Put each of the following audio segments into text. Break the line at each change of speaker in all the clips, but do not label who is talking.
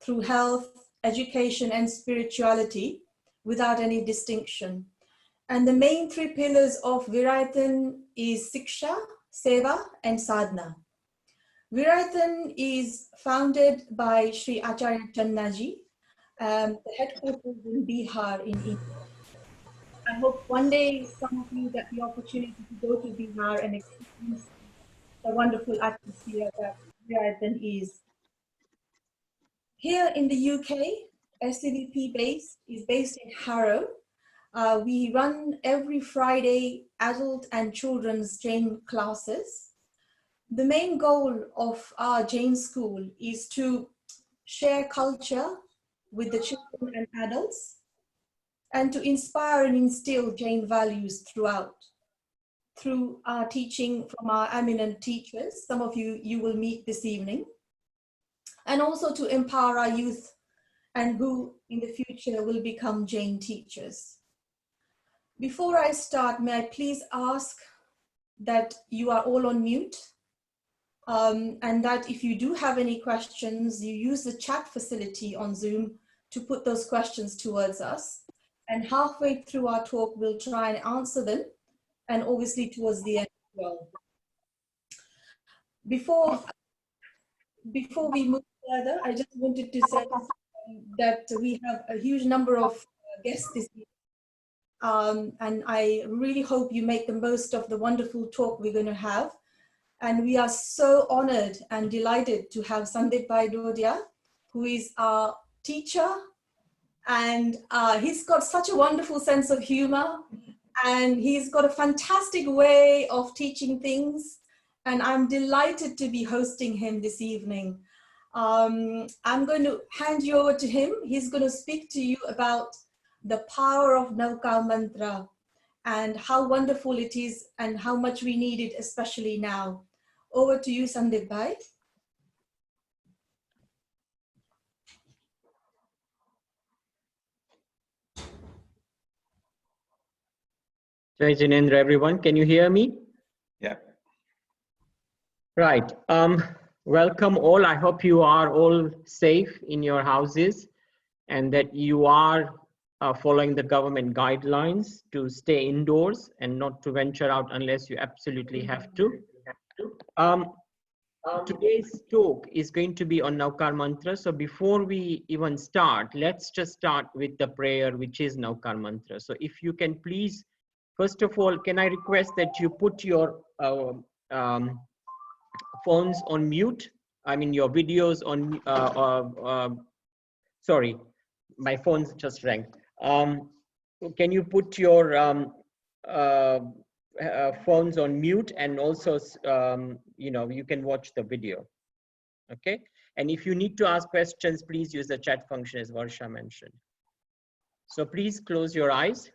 through health, education, and spirituality without any distinction. And the main three pillars of Virayatan is Siksha, Seva, and Sadhana. Virayatan is founded by Sri Acharya Channaji, the headquarters in Bihar in India. I hope one day some of you get the opportunity to go to Bihar and experience the wonderful atmosphere that Virayatan is. Here in the UK, SCVP base is based in Harrow. We run every Friday adult and children's Jain classes. The main goal of our Jain school is to share culture with the children and adults and to inspire and instill Jain values throughout. Through our teaching from our eminent teachers, some of you will meet this evening, and also to empower our youth and who in the future will become Jain teachers. Before I start, may I please ask that you are all on mute, and that if you do have any questions, you use the chat facility on Zoom to put those questions towards us. And halfway through our talk, we'll try and answer them, and obviously towards the end as well. Before we move further, I just wanted to say that we have a huge number of guests this evening. And I really hope you make the most of the wonderful talk we're going to have. And we are so honored and delighted to have Sandipbhai Dodia, who is our teacher. And he's got such a wonderful sense of humor. And he's got a fantastic way of teaching things. And I'm delighted to be hosting him this evening. I'm going to hand you over to him. He's going to speak to you about the power of Navkar Mantra and how wonderful it is and how much we need it, especially now. Over to you, Sandipbhai.
Jai Jinendra, everyone. Can you hear me?
Yeah.
Right. Welcome all. I hope you are all safe in your houses and that you are following the government guidelines to stay indoors and not to venture out unless you absolutely have to. Today's talk is going to be on Navkar Mantra. So before we even start, let's just start with the prayer, which is Navkar Mantra. So if you can please, first of all, can I request that you put your phones on mute? I mean, your videos on, sorry, my phone's just rang. Can you put your phones on mute, and also, you know, you can watch the video, okay? And if you need to ask questions, please use the chat function as Varsha mentioned. So please close your eyes.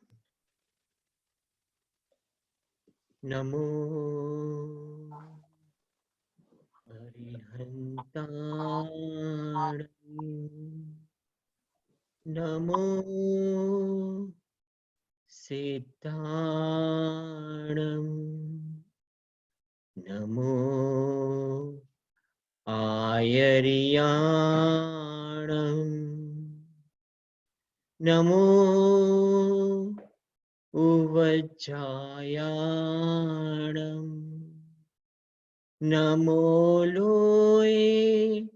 Namo Arihantaram Namo Siddharam Namo Ayariyanam Namo Uvajjayanam Namo Loe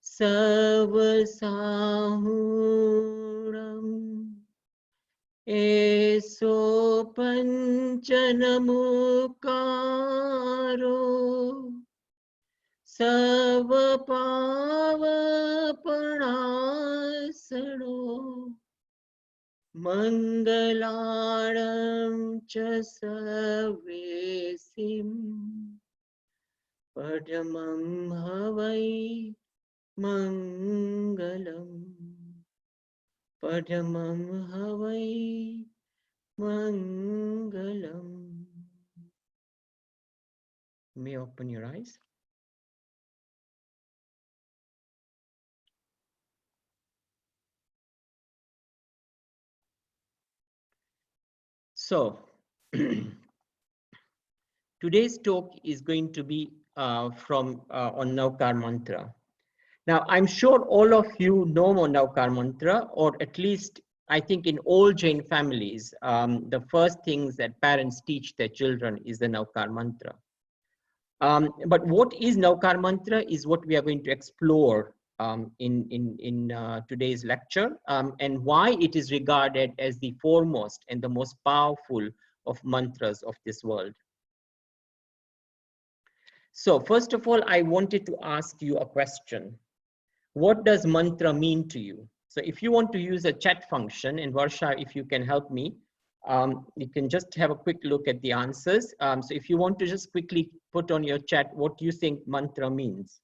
Savasahuram Eso Panchanamukaro Savapavanasano Mangalaram cha savesim Padamam havai mangalam Padamam havai mangalam. You may open your eyes. So, today's talk is going to be on Navkar Mantra. Now, I'm sure all of you know Navkar Mantra, or at least I think in all Jain families, the first things that parents teach their children is the Navkar Mantra. But what is Navkar Mantra is what we are going to explore in today's lecture, and why it is regarded as the foremost and the most powerful of mantras of this world. So first of all, I wanted to ask you a question. What does mantra mean to you? So if you want to use a chat function, and Varsha, if you can help me, you can just have a quick look at the answers. So if you want to just quickly put on your chat what you think mantra means.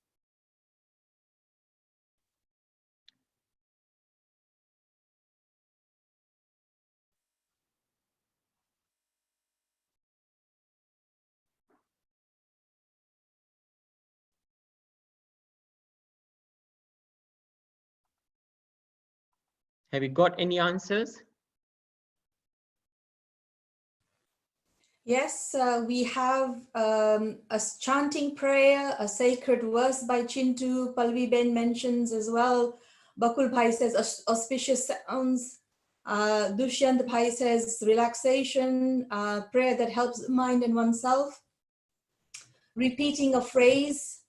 Have you got any answers?
Yes, we have a chanting prayer, a sacred verse by Chintu. Palvi Ben mentions as well. Bakul Bhai says auspicious sounds. Dushyant Bhai says relaxation, prayer that helps the mind and oneself. Repeating a phrase.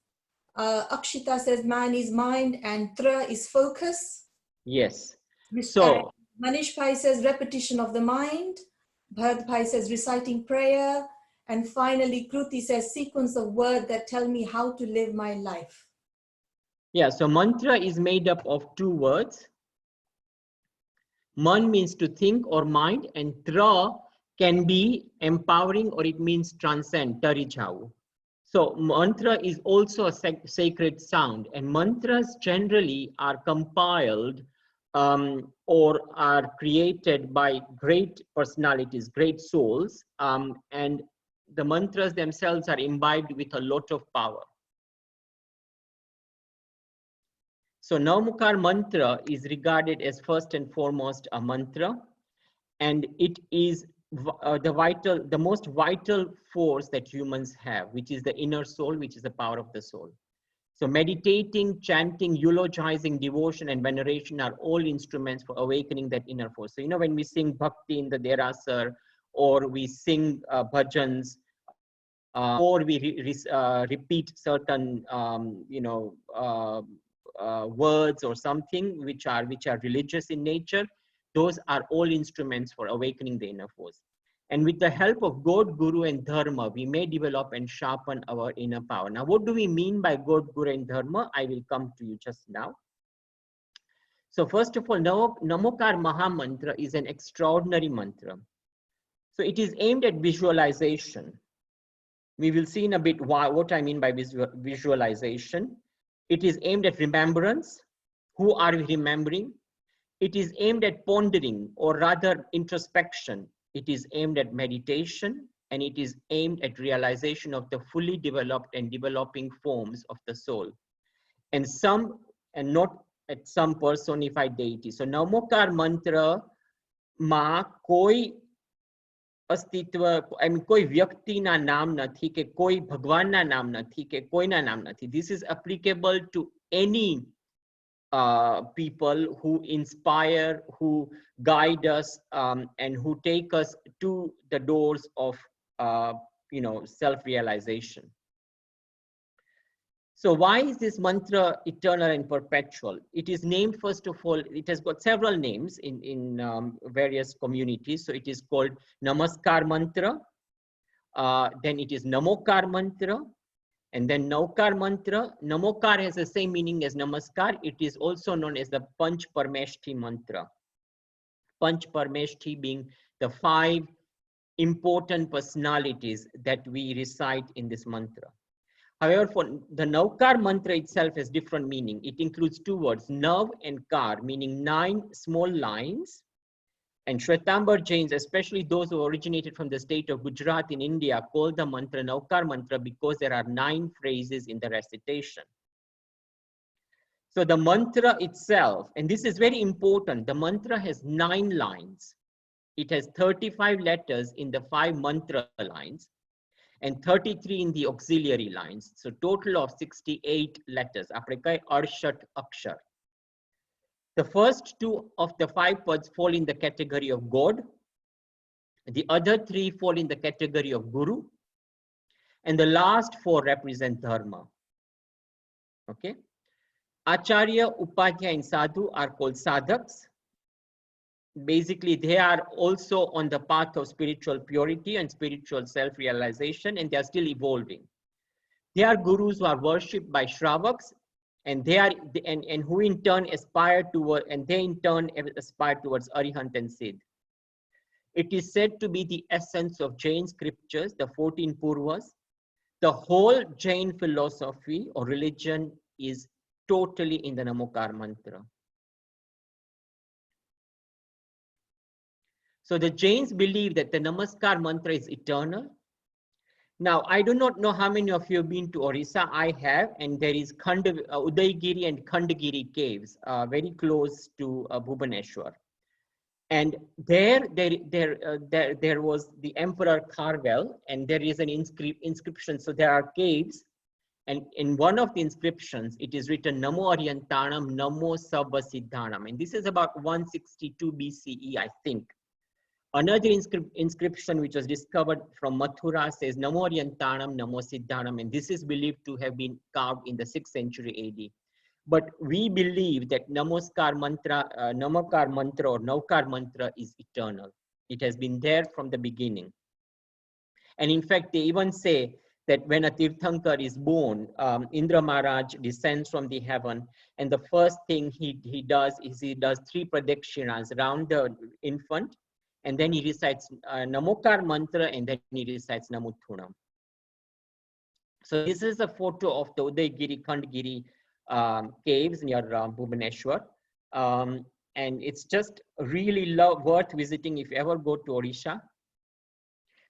Akshita says man is mind and Tra is focus.
Yes. So
Manish Bhai says repetition of the mind. Bharat Bhai says reciting prayer. And finally, Kruti says sequence of words that tell me how to live my life.
Yeah, so mantra is made up of two words. Man means to think or mind, and tra can be empowering, or it means transcend, tari jao. So mantra is also a sacred sound, and mantras generally are compiled or are created by great personalities, great souls, and the mantras themselves are imbibed with a lot of power. So Navkar Mantra is regarded as first and foremost a mantra, and it is the most vital force that humans have, which is the inner soul, which is the power of the soul. So meditating, chanting, eulogizing, devotion, and veneration are all instruments for awakening that inner force. So, you know, when we sing bhakti in the Derasar, or we sing bhajans, or we repeat certain, words or something which are religious in nature, those are all instruments for awakening the inner force. And with the help of God, Guru, and Dharma, we may develop and sharpen our inner power. Now, what do we mean by God, Guru, and Dharma? I will come to you just now. So first of all, Navkar MahaMantra is an extraordinary mantra. So it is aimed at visualization. We will see in a bit what I mean by visualization. It is aimed at remembrance. Who are we remembering? It is aimed at pondering, or rather introspection. It is aimed at meditation, and it is aimed at realization of the fully developed and developing forms of the soul, and not at some personified deity. So Navkar Mantra ma koi અસ્તિત્વ કોઈ વ્યક્તિના નામ નથી કે કોઈ ભગવાનના નામ નથી કે કોઈના નામ નથી. This is applicable to any people who inspire, who guide us, and who take us to the doors of self-realization. So why is this mantra eternal and perpetual? It is named, first of all, it has got several names in various communities. So it is called Namaskar Mantra, then it is Namokar Mantra, and then Navkar Mantra. Namokar has the same meaning as Namaskar. It is also known as the Panch Parmeshthi Mantra. Panch Parmeshthi being the 5 important personalities that we recite in this mantra. However, for the Navkar Mantra itself has different meaning. It includes 2 words, Nav and Kar, meaning 9 small lines. And Shwetambar Jains, especially those who originated from the state of Gujarat in India, call the mantra Navkar Mantra because there are 9 phrases in the recitation. So the mantra itself, and this is very important, the mantra has 9 lines. It has 35 letters in the 5 mantra lines. and 33 in the auxiliary lines. So total of 68 letters. Apne kahe 68 akshar. The first 2 of the 5 words fall in the category of God. The other 3 fall in the category of Guru. And the last 4 represent Dharma. Okay. Acharya, Upadhyaya, and Sadhu are called sadhaks. Basically, they are also on the path of spiritual purity and spiritual self-realization, and they are still evolving. They are gurus who are worshipped by Shravaks, and they are and who in turn aspire toward, and they in turn aspire towards Arihant and Siddh. It is said to be the essence of Jain scriptures, the 14 Purvas. The whole Jain philosophy or religion is totally in the Navkar mantra. So the Jains believe that the Namaskar mantra is eternal. Now, I do not know how many of you have been to Orissa. I have, and there is Udaygiri and Khandagiri caves very close to Bhubaneswar. And there was the Emperor Kharvel, and there is an inscription. So there are caves, and in one of the inscriptions, it is written Namo Aryantanam, Namo Sabba Siddhanam. And this is about 162 BCE, I think. Another inscription which was discovered from Mathura says Namo Aryantanam, Namo Siddhanam, and this is believed to have been carved in the 6th century AD. But we believe that Namaskar mantra, Namakar mantra or Navkar mantra is eternal. It has been there from the beginning. And in fact, they even say that when a Tirthankar is born, Indra Maharaj descends from the heaven, and the first thing he does is he does 3 pradakshinas around the infant, and then he recites Namokar mantra, and then he recites Namuthunam. So this is a photo of the Udaygiri, Khandagiri caves near Bhubaneswar. And it's just really worth visiting if you ever go to Odisha.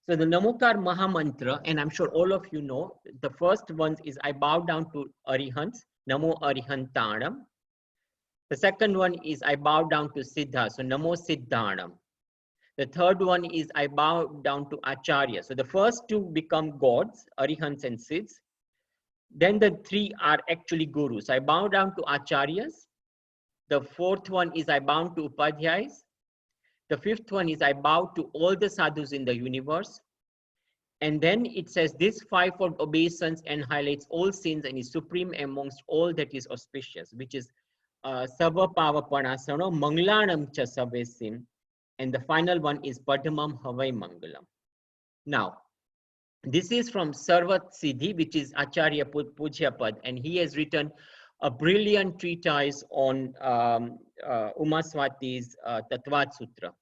So the Navkar MahaMantra, and I'm sure all of you know, the first one is I bow down to Arihants, Namo Arihantanam. The second one is I bow down to Siddha, so Namo Siddhanam. The third one is I bow down to Acharya. So the first 2 become gods, Arihants and Siddhs. Then the 3 are actually gurus. I bow down to Acharyas. The 4th one is I bow to Upadhyayas. The 5th one is I bow to all the sadhus in the universe. And then it says this 5-fold obeisance annihilates all sins and is supreme amongst all that is auspicious, which is Sava Pava Panasano, Manglanam Cha Savesim. And the final one is Padamam Havai Mangalam. Now, this is from Sarvat Siddhi, which is Acharya Pujyapad, and he has written a brilliant treatise on Umaswati's Tattva Sutra.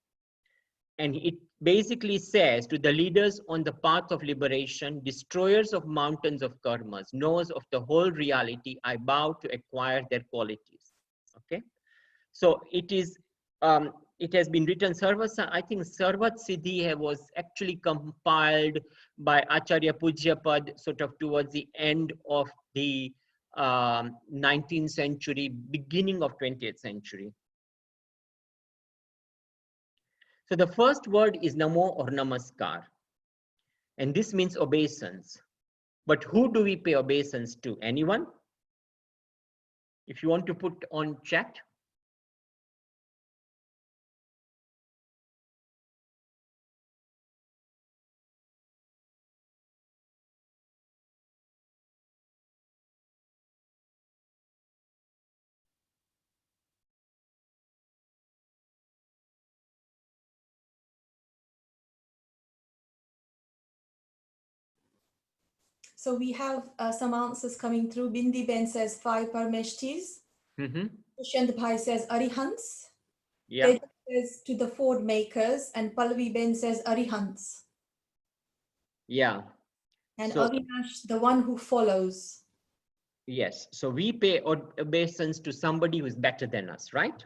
And it basically says to the leaders on the path of liberation, destroyers of mountains of karmas, knowers of the whole reality, I bow to acquire their qualities. Okay, so it is. It has been written, I think Sarvat Siddhi was actually compiled by Acharya Pujyapad sort of towards the end of the 19th century, beginning of 20th century. So the first word is Namo or Namaskar. And this means obeisance. But who do we pay obeisance to? Anyone? If you want to put on chat.
So we have some answers coming through. Bindi Ben says 5 Parmeshtis. Sandipbhai says Arihants.
Yeah.
Tej says to the Ford makers, and Pallavi Ben says Arihants.
Yeah.
And
so,
Avinash, the one who follows.
Yes. So we pay obeisance to somebody who is better than us, right?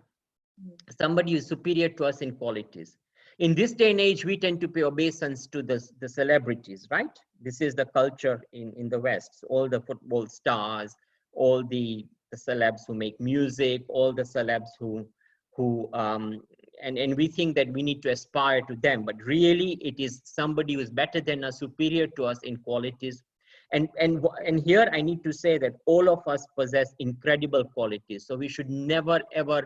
Somebody who is superior to us in qualities. In this day and age, we tend to pay obeisance to the celebrities, right? This is the culture in the West. So all the football stars, all the celebs who make music, all the celebs who and we think that we need to aspire to them, but really it is somebody who is better than us, superior to us in qualities. And here I need to say that all of us possess incredible qualities. So we should never ever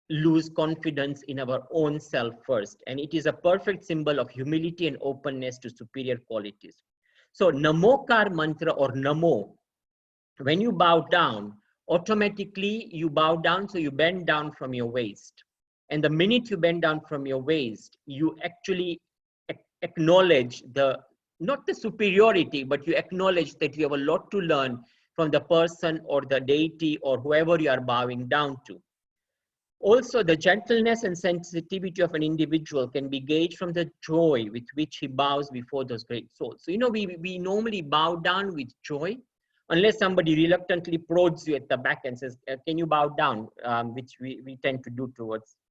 lose confidence in our own self first. And it is a perfect symbol of humility and openness to superior qualities. So Navkar Mantra or Namo, when you bow down, automatically you bow down, so you bend down from your waist. And the minute you bend down from your waist, you actually acknowledge not the superiority, but you acknowledge that you have a lot to learn from the person or the deity or whoever you are bowing down to. Also, the gentleness and sensitivity of an individual can be gauged from the joy with which he bows before those great souls. So, we normally bow down with joy, unless somebody reluctantly prods you at the back and says, can you bow down, which we tend to do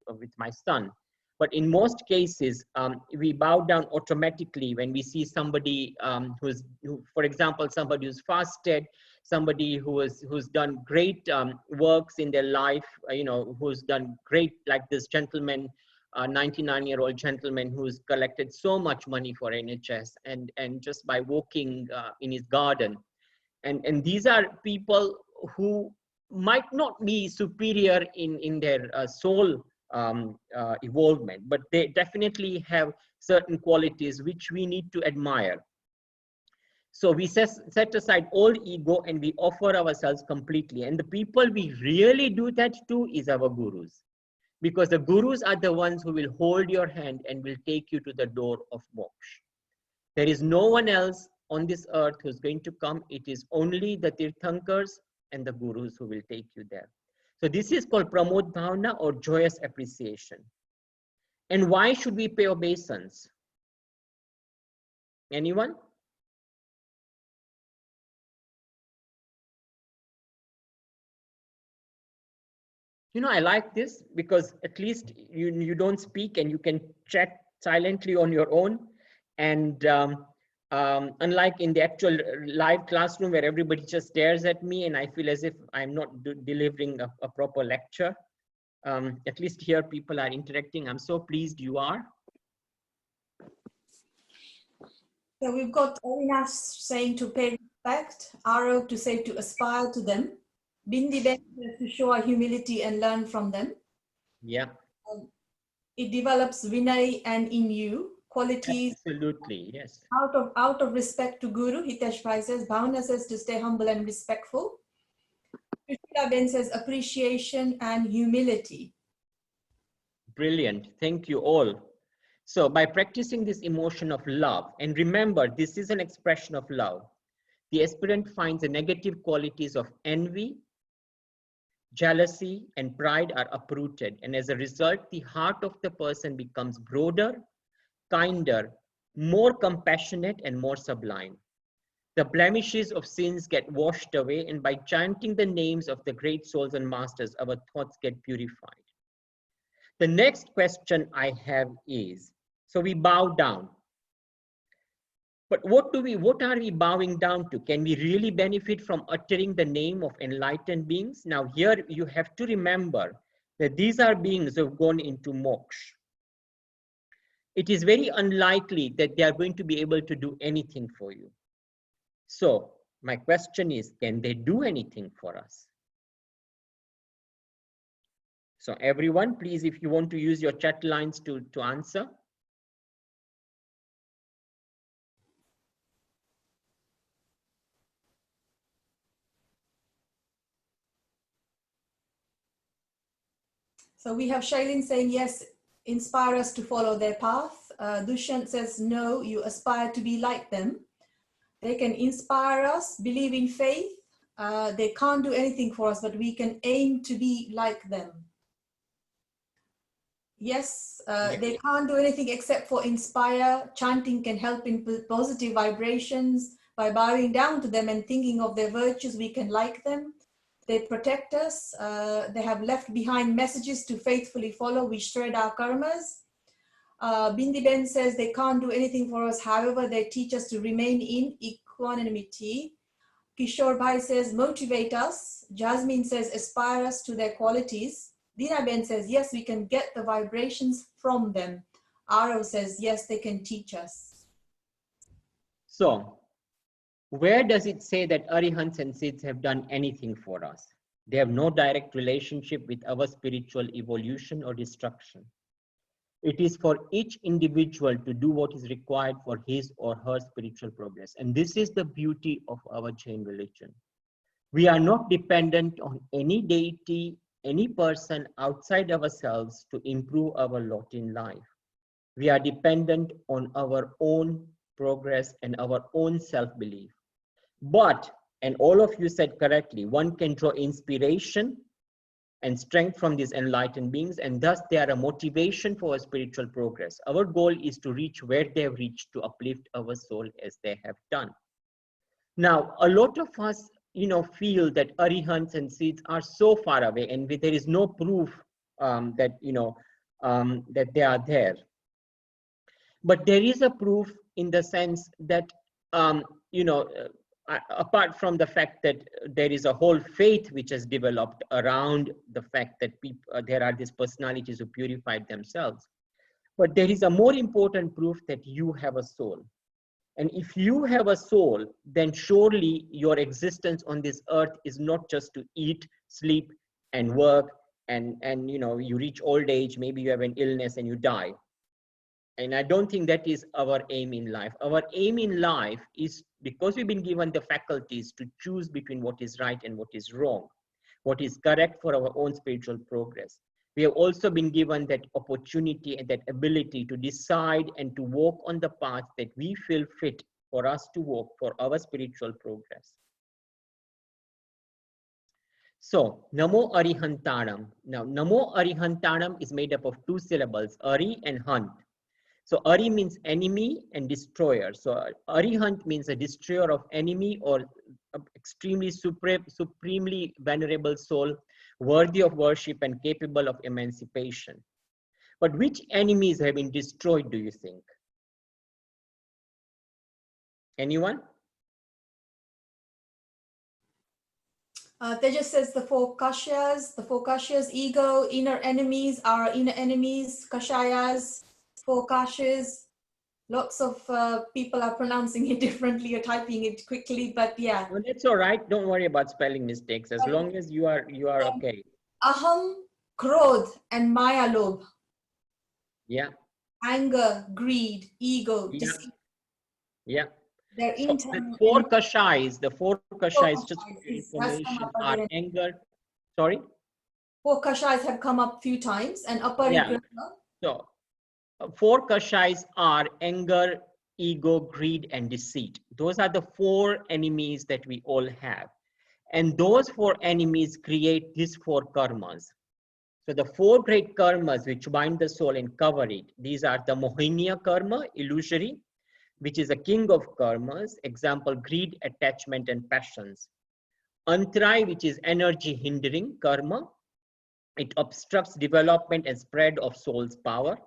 with my son. But in most cases, we bow down automatically when we see somebody who, for example, somebody who's fasted, somebody who's done great works in their life, who's done great, like this gentleman, 99-year-old gentleman who's collected so much money for NHS and just by walking in his garden. And these are people who might not be superior in their soul evolvement, but they definitely have certain qualities which we need to admire. So we set aside all ego and we offer ourselves completely. And the people we really do that to is our gurus, because the gurus are the ones who will hold your hand and will take you to the door of moksha. There is no one else on this earth who's going to come. It is only the Tirthankars and the gurus who will take you there. So this is called Pramod Bhavana or joyous appreciation. And why should we pay obeisance? Anyone? I like this because at least you don't speak and you can chat silently on your own. And unlike in the actual live classroom where everybody just stares at me and I feel as if I'm not delivering a proper lecture, at least here people are interacting. I'm so pleased you are.
So we've got Avinash saying to pay respect, Arav to say to aspire to them, Bindi Ben to show our humility and learn from them.
Yeah.
It develops Vinay and in you qualities.
Absolutely, yes.
Out of respect to Guru, Hitesh Bhai says, Bhavana says to stay humble and respectful. Krishna Ben says appreciation and humility.
Brilliant, thank you all. So by practicing this emotion of love, and remember, this is an expression of love, the aspirant finds the negative qualities of envy, jealousy, and pride are uprooted. And as a result, the heart of the person becomes broader, kinder, more compassionate, and more sublime. The blemishes of sins get washed away, and by chanting the names of the great souls and masters, our thoughts get purified. The next question I have is, so we bow down. But what are we bowing down to? Can we really benefit from uttering the name of enlightened beings? Now here you have to remember that these are beings who have gone into moksha. It is very unlikely that they are going to be able to do anything for you. So my question is, can they do anything for us? So everyone, please, if you want to use your chat lines to answer.
So we have Shailin saying, yes, inspire us to follow their path. Dushyant says, no, you aspire to be like them. They can inspire us, believe in faith. They can't do anything for us, but we can aim to be like them. Yes, they can't do anything except for inspire. Chanting can help in positive vibrations. By bowing down to them and thinking of their virtues, we can like them. They protect us. They have left behind messages to faithfully follow. We shred our karmas. Bindi Ben says they can't do anything for us. However, they teach us to remain in equanimity. Kishore Bhai says motivate us. Jasmine says aspire us to their qualities. Dinaben says, yes, we can get the vibrations from them. Aro says, yes, they can teach us.
So, where does it say that Arihants and Siddhs have done anything for us? They have no direct relationship with our spiritual evolution or destruction. It is for each individual to do what is required for his or her spiritual progress. And this is the beauty of our Jain religion. We are not dependent on any deity, any person outside ourselves to improve our lot in life. We are dependent on our own progress and our own self-belief. But, and all of you said correctly, one can draw inspiration and strength from these enlightened beings, and thus they are a motivation for our spiritual progress. Our goal is to reach where they have reached, to uplift our soul as they have done. Now, a lot of us, feel that Arihants and Siddhs are so far away, and there is no proof that that they are there. But there is a proof in the sense that apart from the fact that there is a whole faith which has developed around the fact that there are these personalities who purified themselves, but there is a more important proof that you have a soul. And if you have a soul, then surely your existence on this earth is not just to eat, sleep, and work, and you reach old age, maybe you have an illness and you die. And I don't think that is our aim in life. Our aim in life is, because we've been given the faculties to choose between what is right and what is wrong, what is correct for our own spiritual progress. We have also been given that opportunity and that ability to decide and to walk on the path that we feel fit for us to walk for our spiritual progress. So, Namo Arihantaram. Now, Namo Arihantaram is made up of two syllables, Ari and Hant. So Ari means enemy and destroyer. So Arihant means a destroyer of enemy, or extremely supremely venerable soul, worthy of worship and capable of emancipation. But which enemies have been destroyed, do you think? Anyone?
Tejas says the four kashyas, ego, inner enemies, our inner enemies, kashayas, four kashas. Lots of people are pronouncing it differently or typing it quickly, but yeah.
Well, that's all right. Don't worry about spelling mistakes, as long as you are okay.
Aham, krodh, and maya lobh.
Yeah.
Anger, greed, ego,
Yeah.
deceit.
Yeah.
They're
So the four kashais, just for your information, are anger. Sorry?
Four kashais have come up a few times, and aparigraha.
Yeah. So four kashais are anger, ego, greed, and deceit. Those are the four enemies that we all have. And those four enemies create these four karmas. So the four great karmas which bind the soul and cover it, these are the Mohiniya karma, illusory, which is a king of karmas, example, greed, attachment, and passions. Antrai, which is energy hindering karma. It obstructs development and spread of soul's power.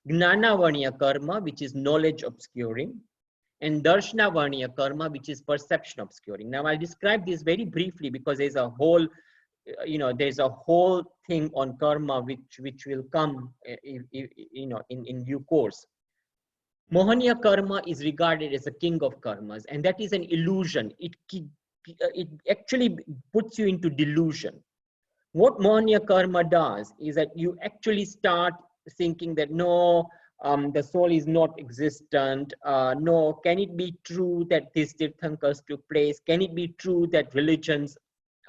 Gnanavarniya karma, which is knowledge obscuring. And Darshanavarniya karma, which is perception obscuring. Now I'll describe this very briefly because there's a whole, there's a whole thing on karma which will come, in due course. Mohaniya karma is regarded as a king of karmas, and that is an illusion. It actually puts you into delusion. What Mohaniya karma does is that you actually start thinking that no, the soul is not existent. No, can it be true that these tirthankars took place? Can it be true that religions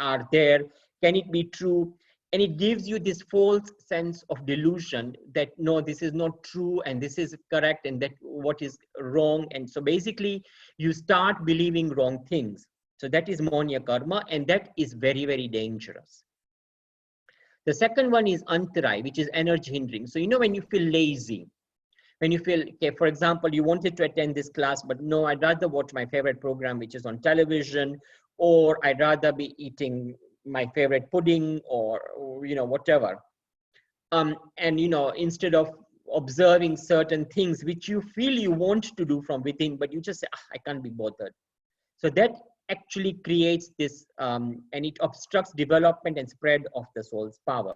are there? Can it be true? And it gives you this false sense of delusion that no, this is not true and this is correct and that what is wrong. And so basically you start believing wrong things. So that is Mohaniya karma, and that is very, very dangerous. The second one is antarai, which is energy hindering. So when you feel lazy, when you feel, okay, for example, you wanted to attend this class, but no, I'd rather watch my favorite program, which is on television, or I'd rather be eating my favorite pudding, or whatever. And instead of observing certain things which you feel you want to do from within, but you just say, I can't be bothered. So that actually creates this, and it obstructs development and spread of the soul's power.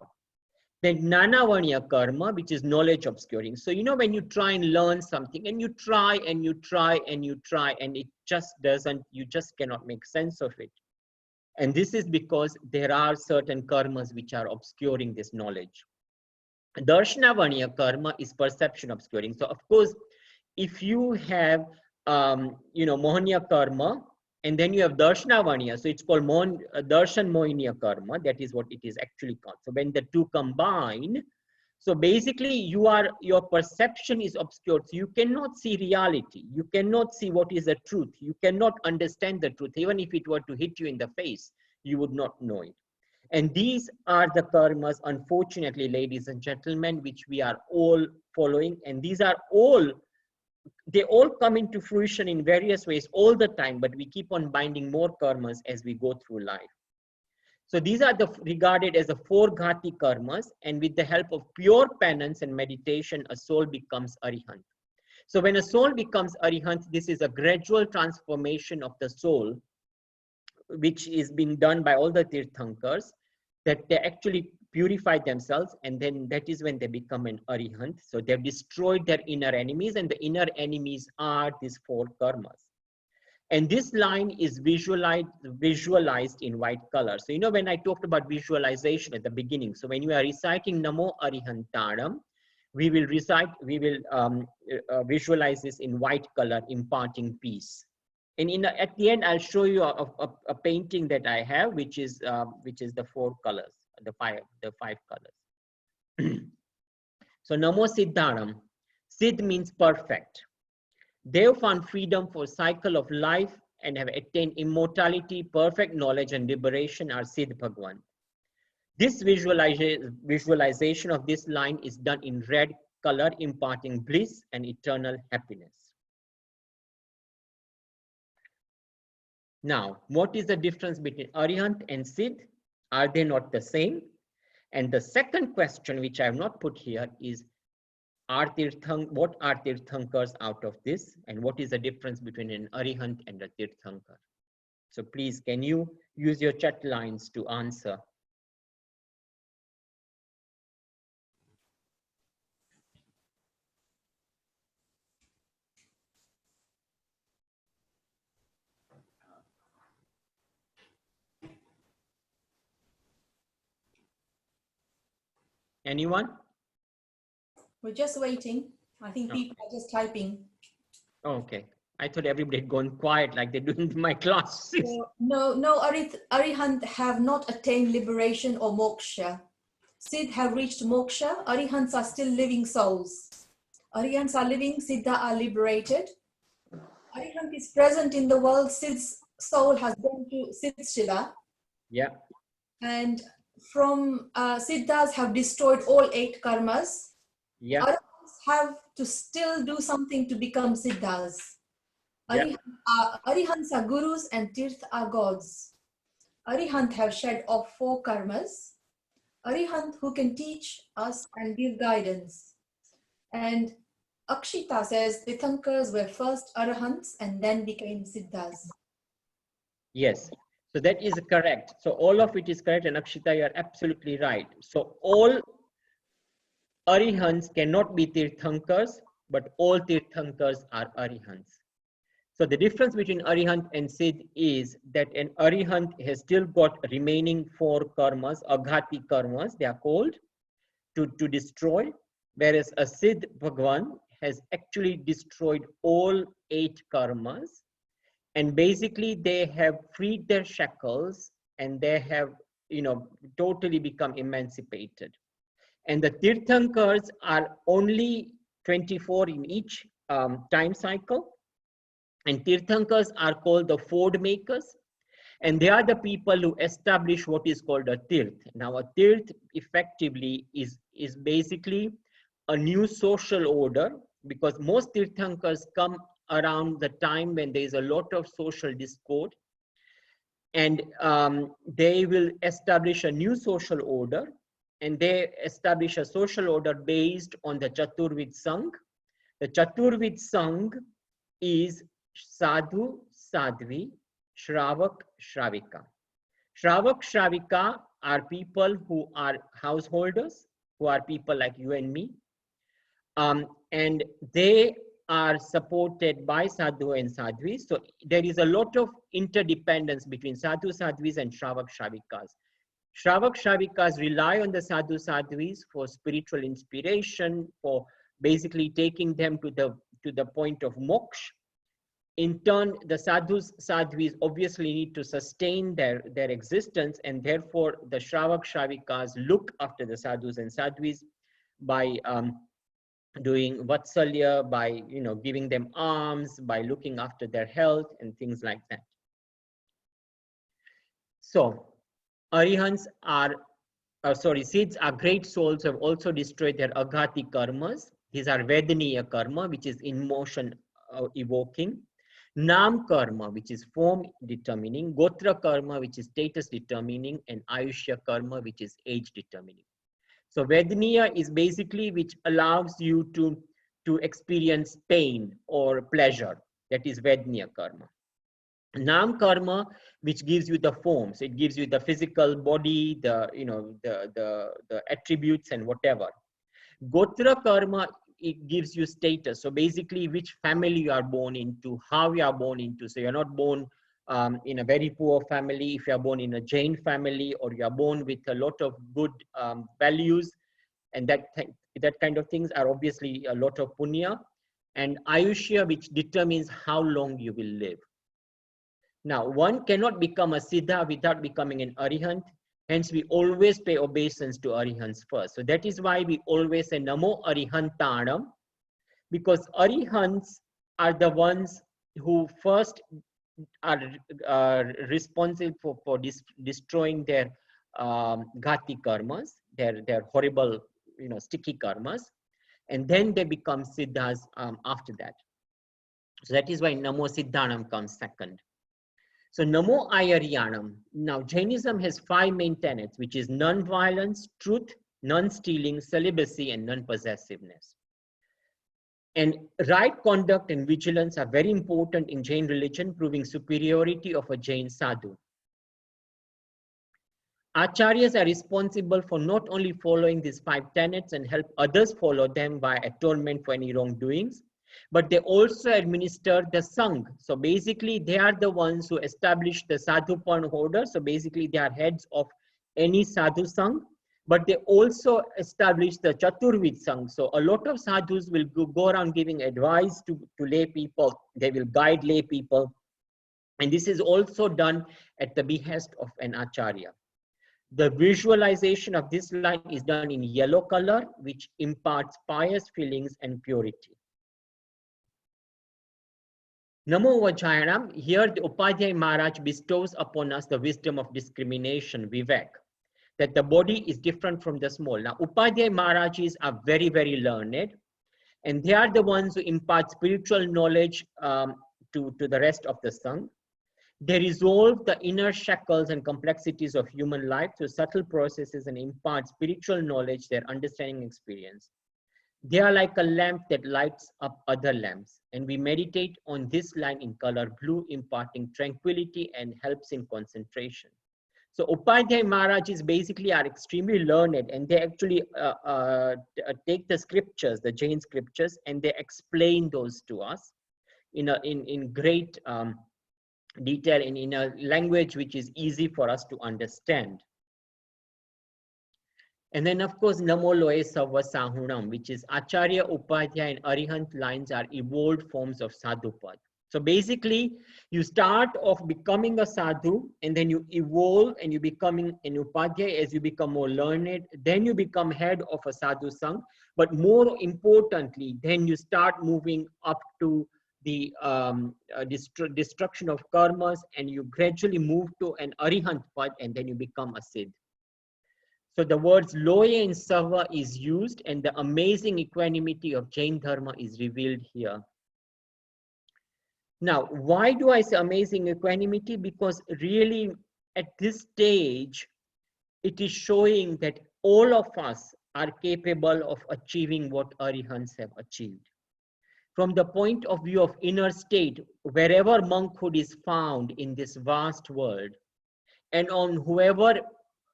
Then Nanavarnya karma, which is knowledge obscuring. So, you know, when you try and learn something and you try and you try and you try and it just doesn't, you just cannot make sense of it. And this is because there are certain karmas which are obscuring this knowledge. Darshanavanya karma is perception obscuring. So, of course, if you have, you know, Mohaniya karma, and then you have Darshanavanya, so it's called Darshan Mohiniya karma, that is what it is actually called. So when the two combine, so basically your perception is obscured. So you cannot see reality. You cannot see what is the truth. You cannot understand the truth. Even if it were to hit you in the face, you would not know it. And these are the karmas, unfortunately, ladies and gentlemen, which we are all following. And these are all, they all come into fruition in various ways all the time, but we keep on binding more karmas as we go through life. So these are regarded as the 4 ghati karmas, and with the help of pure penance and meditation, a soul becomes arihant. So when a soul becomes arihant, this is a gradual transformation of the soul, which is being done by all the tirthankars, that they actually purify themselves, and then that is when they become an arihant. So they've destroyed their inner enemies, and the inner enemies are these 4 karmas. And this line is visualized in white color. So, you know, when I talked about visualization at the beginning, so when you are reciting Namo Arihantaram, we will visualize this in white color, imparting peace. And at the end, I'll show you a painting that I have, which is the 4 colors, the five colors. So Namo Siddharam. Siddh means perfect. They have found freedom for cycle of life and have attained immortality, perfect knowledge and liberation are Siddh Bhagwan. This visualization of this line is done in red color, imparting bliss and eternal happiness. Now, what is the difference between Arihant and Siddh? Are they not the same? And the second question, which I have not put here, is what are tirthankars out of this, and what is the difference between an arihant and a tirthankar? So please, can you use your chat lines to answer? Anyone?
We're just waiting. I think people are just typing.
Okay. I thought everybody had gone quiet like they do in my classes.
No, Arihant have not attained liberation or moksha. Siddh have reached moksha. Arihants are still living souls. Arihants are living, Siddha are liberated. Arihant is present in the world. Siddh's soul has gone to Siddh Shiva.
Yeah.
And from Siddhas have destroyed all 8 karmas.
Yeah.
Arihants have to still do something to become Siddhas.
Yeah.
Arihants are gurus and Tirth are gods. Arihant have shed off 4 karmas. Arihant who can teach us and give guidance. And Akshita says Tirthankars were first Arahants and then became Siddhas.
Yes. So that is correct. So all of it is correct, and Akshita, you are absolutely right. So all Arihants cannot be Tirthankars, but all Tirthankars are Arihants. So the difference between Arihant and Siddh is that an Arihant has still got remaining 4 karmas, aghati karmas, they are called, to destroy, whereas a Siddh Bhagwan has actually destroyed all 8 karmas, and basically they have freed their shackles and they have, you know, totally become emancipated. And the Tirthankars are only 24 in each time cycle. And Tirthankars are called the ford makers, and they are the people who establish what is called a Tirth. Now, a Tirth effectively is basically a new social order, because most Tirthankars come around the time when there is a lot of social discord, and they will establish a new social order, and they establish a social order based on the Chaturvid Sangh. The Chaturvid Sangh is Sadhu, Sadhvi, Shravak, Shravika. Shravak, Shravika are people who are householders, who are people like you and me. And they are supported by sadhu and sadhvis. So there is a lot of interdependence between sadhu sadhvis and shravak shravikas. Shravak shravikas rely on the sadhu sadhvis for spiritual inspiration, for basically taking them to the point of moksha. In turn, the sadhus sadhvis obviously need to sustain their existence, and therefore the shravak shravikas look after the sadhus and sadhvis by doing vatsalya, by giving them alms, by looking after their health and things like that. So arihants are Siddhs are great souls who have also destroyed their aghati karmas. These are vedaniya karma, which is emotion evoking. Nam karma, which is form determining. Gotra karma, which is status determining. And Ayushya karma, which is age determining. So vedaniya is basically which allows you to experience pain or pleasure. That is vedaniya karma. Nam karma, which gives you the forms, it gives you the physical body, the attributes and whatever. Gotra karma, it gives you status. So basically, which family you are born into, how you are born into. So you're not born in a very poor family. If you are born in a Jain family, or you are born with a lot of good values, and that kind of things are obviously a lot of punya. And Ayushya, which determines how long you will live. Now, one cannot become a Siddha without becoming an Arihant. Hence, we always pay obeisance to Arihants first. So that is why we always say Namo Arihantanam, because Arihants are the ones who first are responsible for destroying their ghati karmas, their horrible, sticky karmas, and then they become Siddhas after that. So that is why Namo Siddhanam comes second. So Namo Ayaryanam. Now Jainism has 5 main tenets, which is non-violence, truth, non-stealing, celibacy, and non-possessiveness. And right conduct and vigilance are very important in Jain religion, proving superiority of a Jain sadhu. Acharyas are responsible for not only following these 5 tenets and help others follow them by atonement for any wrongdoings, but they also administer the Sangh. So basically, they are the ones who establish the Sadhupan order. So basically, they are heads of any Sadhu Sangh, but they also establish the Chaturvid Sangh. So a lot of sadhus will go around giving advice to lay people. They will guide lay people. And this is also done at the behest of an Acharya. The visualization of this line is done in yellow color, which imparts pious feelings and purity. Namo Vajrapanjar. Here the Upadhyay Maharaj bestows upon us the wisdom of discrimination, Vivek, that the body is different from the small. Now Upadhyay Maharajis are very, very learned, and they are the ones who impart spiritual knowledge to the rest of the Sangh. They resolve the inner shackles and complexities of human life through subtle processes and impart spiritual knowledge, their understanding experience. They are like a lamp that lights up other lamps, and we meditate on this line in color blue, imparting tranquility and helps in concentration. So Upadhyay Maharajis basically are extremely learned, and they actually take the scriptures, the Jain scriptures, and they explain those to us in great detail and in a language which is easy for us to understand. And then of course, Namo Loe Sava Sahunam, which is Acharya, Upadhyay and Arihant lines are evolved forms of Sadhupad. So basically, you start off becoming a sadhu, and then you evolve and you becoming an Upadhyay as you become more learned. Then you become head of a sadhu sangh. But more importantly, then you start moving up to the destruction of karmas, and you gradually move to an Arihant pad, and then you become a Siddh. So the words Loye and Sava is used, and the amazing equanimity of Jain Dharma is revealed here. Now, why do I say amazing equanimity? Because really at this stage, it is showing that all of us are capable of achieving what Arihants have achieved. From the point of view of inner state, wherever monkhood is found in this vast world, and on whoever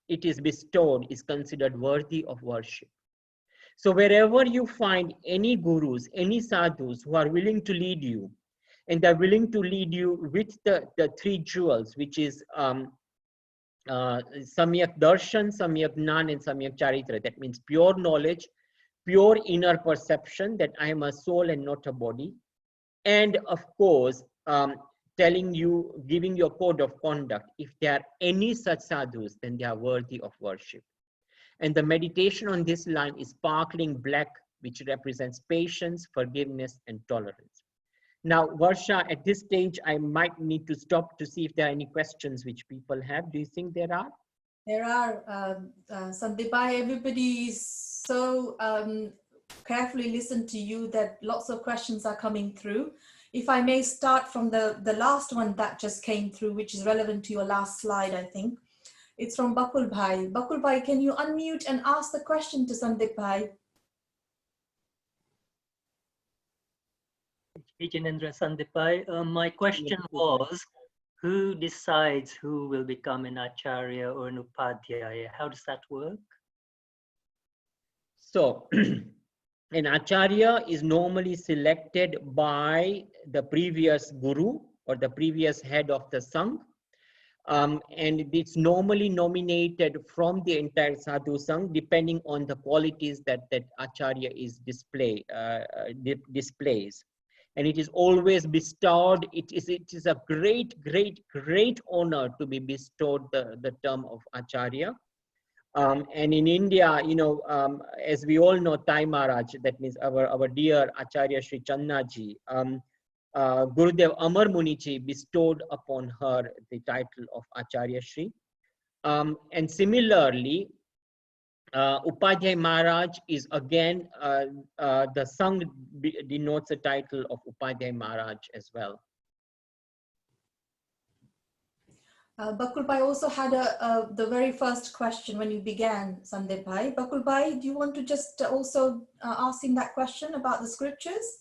it is bestowed is considered worthy of worship. So wherever you find any gurus, any sadhus who are willing to lead you, and they're willing to lead you with the three jewels, which is Samyak Darshan, Samyak Gnan, and Samyak Charitra. That means pure knowledge, pure inner perception that I am a soul and not a body. And of course, telling you, giving your code of conduct. If there are any such sadhus, then they are worthy of worship. And the meditation on this line is sparkling black, which represents patience, forgiveness, and tolerance. Now, Varsha, at this stage, I might need to stop to see if there are any questions which people have. Do you think there are?
There are, Sandipbhai, everybody is so carefully listen to you that lots of questions are coming through. If I may start from the last one that just came through, which is relevant to your last slide, I think. It's from Bakul Bhai. Bakul Bhai, can you unmute and ask the question to Sandipbhai?
Janendra, Sandipbhai, my question was, who decides who will become an acharya or an upadhyaya? How does that work?
So, an acharya is normally selected by the previous guru or the previous head of the sangh. And it's normally nominated from the entire sadhu sangh, depending on the qualities that acharya is displays. And it is always bestowed. It is a great honor to be bestowed the term of acharya. And in India, you know, as we all know, Thai Maharaj, that means our dear Acharya Sri Channaji, Gurudev Amar Munichi bestowed upon her the title of Acharya Shri. And similarly, Upadhyay Maharaj is again, the Sangh denotes the title of Upadhyay Maharaj as well.
Bakul Bhai also had the very first question when you began, Sandipbhai. Bakul Bhai, do you want to just also ask him that question about the scriptures?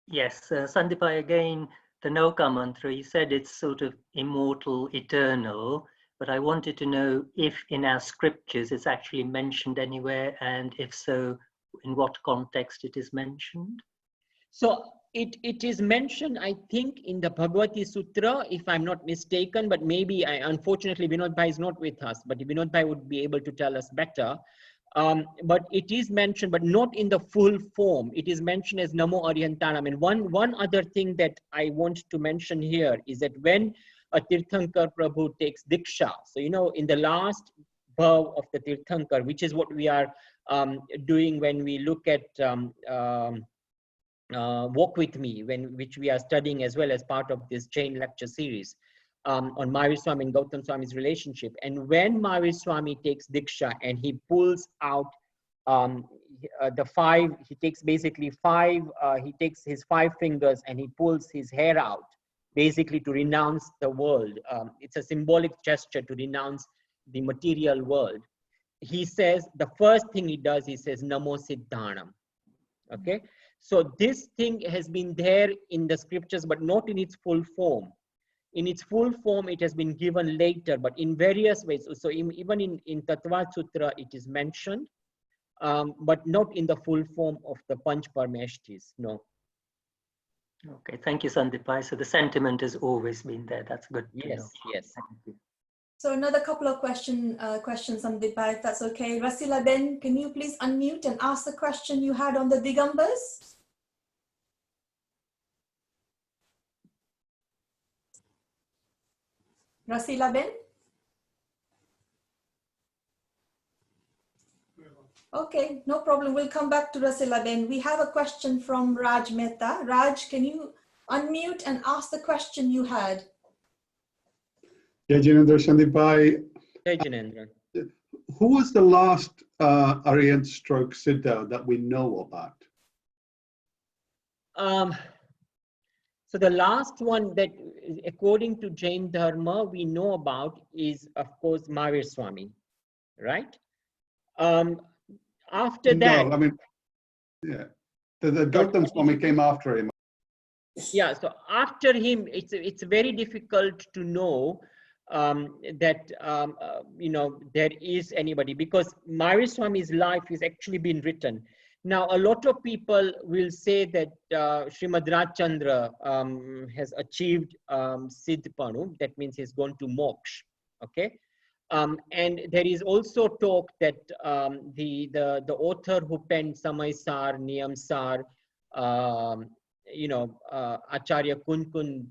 Yes, Sandipbhai, again, the Navkar Mantra, you said it's sort of immortal, eternal, but I wanted to know if in our scriptures it's actually mentioned anywhere, and if so, in what context it is mentioned?
So it is mentioned, I think, in the Bhagavati Sutra, if I'm not mistaken, but maybe unfortunately Vinod Bhai is not with us, but Vinod Bhai would be able to tell us better. But it is mentioned, but not in the full form. It is mentioned as Namo Aryantanam. And one other thing that I want to mention here is that when a Tirthankar Prabhu takes Diksha, so you know, in the last bhav of the Tirthankar, which is what we are doing when we look at Walk With Me, which we are studying as well as part of this chain lecture series on Mahavir Swami and Gautam Swami's relationship. And when Mahavir Swami takes Diksha and he pulls out the five, he takes basically five, he takes his 5 fingers and he pulls his hair out, basically to renounce the world. It's a symbolic gesture to renounce the material world. He says, the first thing he does, he says, Namo Siddhanam. Okay. So this thing has been there in the scriptures, but not in its full form. In its full form, it has been given later, but in various ways. So even in Tattva Sutra, it is mentioned, but not in the full form of the Panch Parmeshtis, no.
Okay, thank you, Sandipbhai. So the sentiment has always been there. That's good to know.
Yes.
Thank you.
So another couple of questions, Sandipbhai, if that's okay. Rasila Ben, can you please unmute and ask the question you had on the Digambas? Rasila Ben? Okay, no problem. We'll come back to Rasila Ben. We have a question from Raj Mehta. Raj, can you unmute and ask the question you had?
Yeah, Janendra, Sandipbhai.
Hey, Janendra.
Who was the last Aryan stroke Siddha that we know about?
So the last one that, according to Jain Dharma, we know about is, of course, Mahavir Swami, right? After that,
No, I mean, yeah, the Gautam Swami came after him.
Yeah, so after him, it's very difficult to know you know, there is anybody, because Mahariswami's life is actually been written. Now, a lot of people will say that Srimad Rajchandra has achieved Siddhpanu. That means he's gone to moksha. Okay. And there is also talk that the author who penned Samay Sar, Niyam Sar, you know, Acharya Kunkund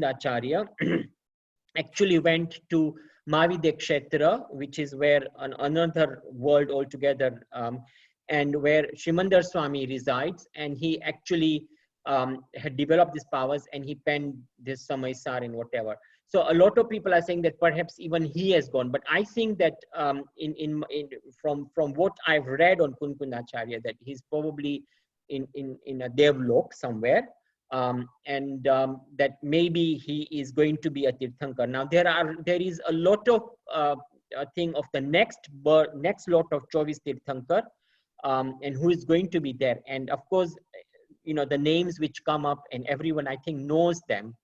Acharya actually went to Mavidya Kshetra, which is where another world altogether, and where Shrimandar Swami resides, and he actually had developed these powers, and he penned this Samay Sar and whatever. So a lot of people are saying that perhaps even he has gone, but I think that from what I've read on Kunkund Acharya, that he's probably in a Devlok somewhere, and that maybe he is going to be a Tirthankar. Now there is a lot of thing of the next lot of Chovis Tirthankar, and who is going to be there. And of course, you know, the names which come up and everyone I think knows them,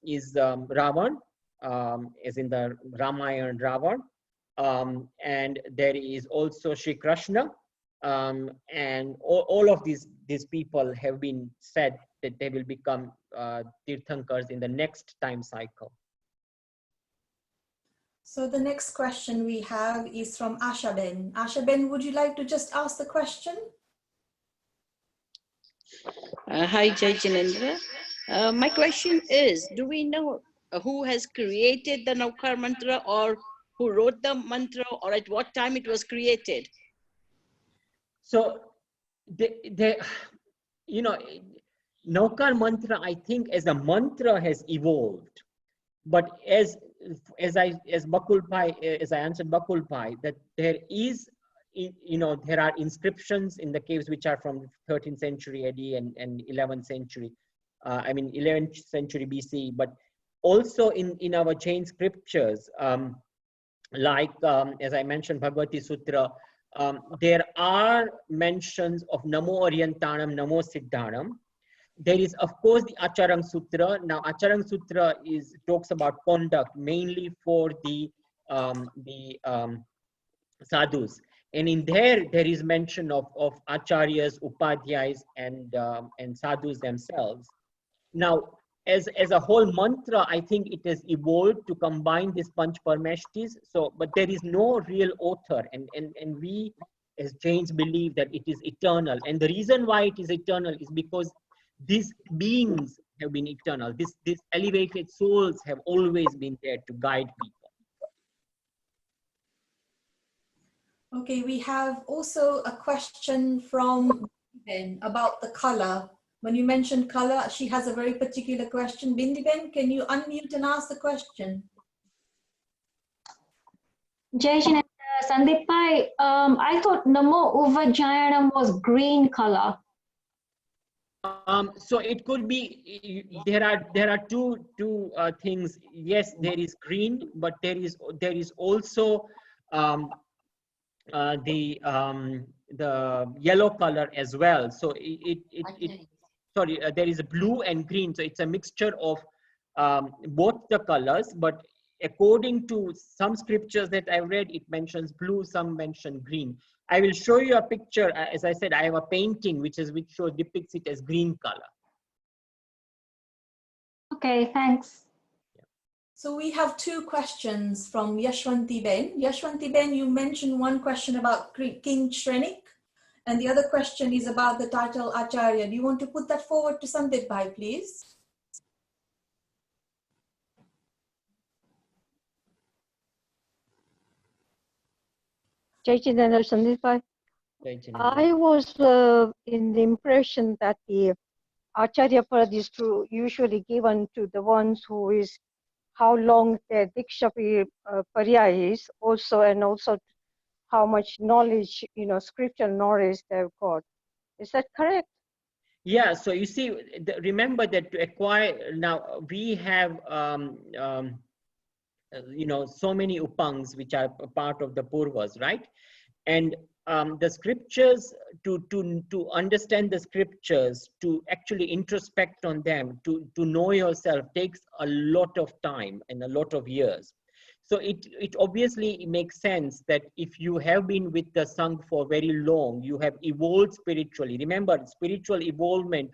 is Ravan, as in the Ramayana Ravan, and there is also Shri Krishna, and all of these people have been said that they will become Tirthankars in the next time cycle.
So the next question we have is from Ashaben. Ashaben, would you like to just ask the question?
Hi, Jai Jinendra. My question is, do we know who has created the Navkar Mantra, or who wrote the mantra, or at what time it was created?
So, you know, Navkar Mantra, I think as a mantra has evolved, but as I answered Bakul Bhai, that there is, you know, there are inscriptions in the caves which are from 13th century AD and 11th century, 11th century BC, but also in our Jain scriptures, like as I mentioned, Bhagavati Sutra, there are mentions of Namo Orientanam, Namo Siddhanam. There is, of course, the Acharang Sutra. Now, Acharang Sutra talks about conduct mainly for the sadhus. And in there is mention of acharyas, upadhyayas, and sadhus themselves. Now, as a whole mantra, I think it has evolved to combine these Panch Parmeshtis. So, but there is no real author, and we as Jains believe that it is eternal. And the reason why it is eternal is because these beings have been eternal. These elevated souls have always been there to guide people.
Okay, we have also a question from Ben about the color. When you mentioned color, she has a very particular question. Bindiben, can you unmute and ask the question?
Jai Shinanda, Sandipbhai, I thought Namo Uvajayanam was green color.
So it could be, there are two things. Yes, there is green, but there is also the yellow color as well. So there is a blue and green. So it's a mixture of both the colors, but according to some scriptures that I read, it mentions blue, some mention green. I will show you a picture. As I said, I have a painting which depicts it as green color.
Okay, thanks.
So we have two questions from Yashwanti Ben. Yashwanti Ben, you mentioned one question about King Shrenik, and the other question is about the title Acharya. Do you want to put that forward to Sandipbhai, please?
Jai Jinendra, Sandipbhai. I was in the impression that the Acharya Parad is usually given to the ones who is how long their Diksha Parya is, and also how much knowledge, scriptural knowledge they've got. Is that correct?
Yeah, so you see, remember that to acquire, now we have so many upangs which are part of the purvas, right? And the scriptures, to understand the scriptures, to actually introspect on them, to know yourself takes a lot of time and a lot of years. So it obviously makes sense that if you have been with the Sangh for very long, you have evolved spiritually. Remember, spiritual evolvement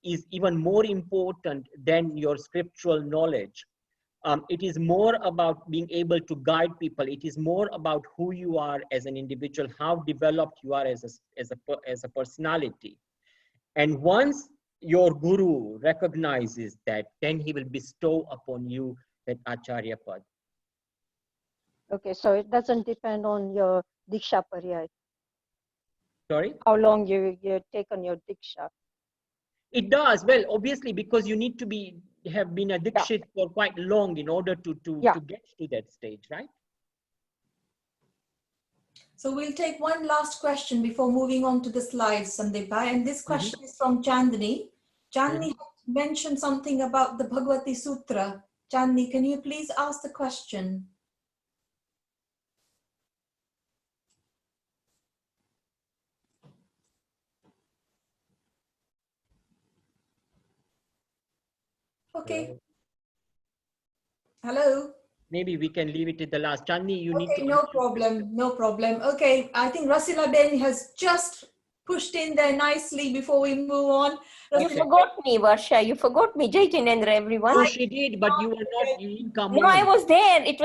is even more important than your scriptural knowledge. It is more about being able to guide people. It is more about who you are as an individual, how developed you are as a personality. And once your guru recognizes that, then he will bestow upon you that Acharya Pad.
Okay, so it doesn't depend on your Diksha Pariyay.
Sorry?
How long you take on your Diksha.
It does. Well, obviously, because you need to have been a Dikshit for quite long in order to get to that stage, right?
So we'll take one last question before moving on to the slides, Sandipbhai. And this question is from Chandni. Chandni mentioned something about the Bhagavati Sutra. Chandni, can you please ask the question? Okay. Hello.
Maybe we can leave it at the last. Chandni, you need to.
No problem. No problem. Okay. I think Rasila Ben has just pushed in there nicely before we move on.
You forgot me, Varsha. You forgot me. Jai Jinendra, everyone.
No, she did, but you were not. You didn't come on.
No, I was there. It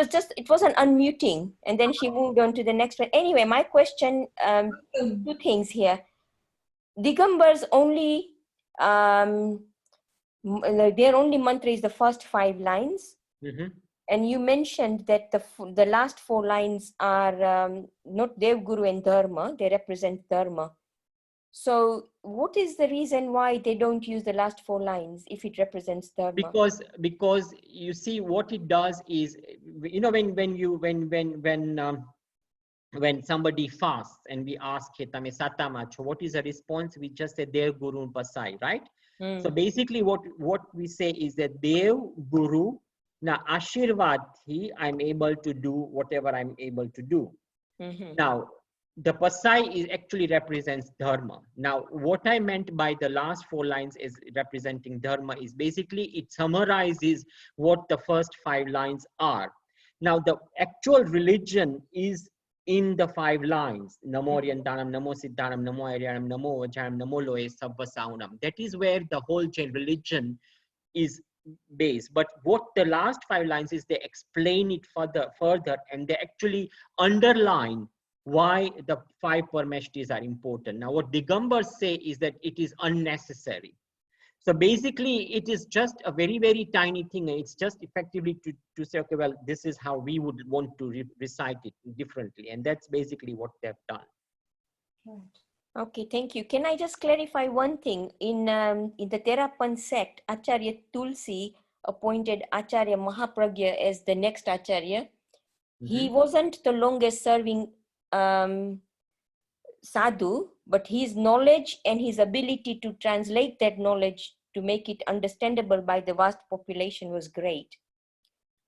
was an unmuting, and then she moved on to the next one. Anyway, my question, two things here. Digambar's only, their only mantra is the first 5 lines. And you mentioned that the last 4 lines are not Dev, Guru and Dharma. They represent Dharma. So what is the reason why they don't use the last 4 lines if it represents Dharma?
Because you see what it does is, you know, when somebody fasts and we ask Hetame Satamacho, what is the response? We just say Dev, Guru, Pasai, right? So basically what we say is that Dev, Guru, na Ashirvad thi, I'm able to do whatever I'm able to do. Now, the Pasai actually represents Dharma. Now, what I meant by the last 4 lines is representing Dharma is basically it summarizes what the first 5 lines are. Now, the actual religion is in the 5 lines. Namo Riyantanam, Namo Siddhanam, Namo Aryanam, Namo Vajanam, Namo Loe Sabbhasaunam. That is where the whole religion is based. But what the last 5 lines is, they explain it further and they actually underline why the 5 Parmeshtis are important. Now, what Digambars say is that it is unnecessary. So basically, it is just a very, very tiny thing. It's just effectively to say, okay, well, this is how we would want to recite it differently. And that's basically what they've done.
Right. Okay, thank you. Can I just clarify one thing? In the Terapan sect, Acharya Tulsi appointed Acharya Mahapragya as the next Acharya. He wasn't the longest serving sadhu, but his knowledge and his ability to translate that knowledge to make it understandable by the vast population was great.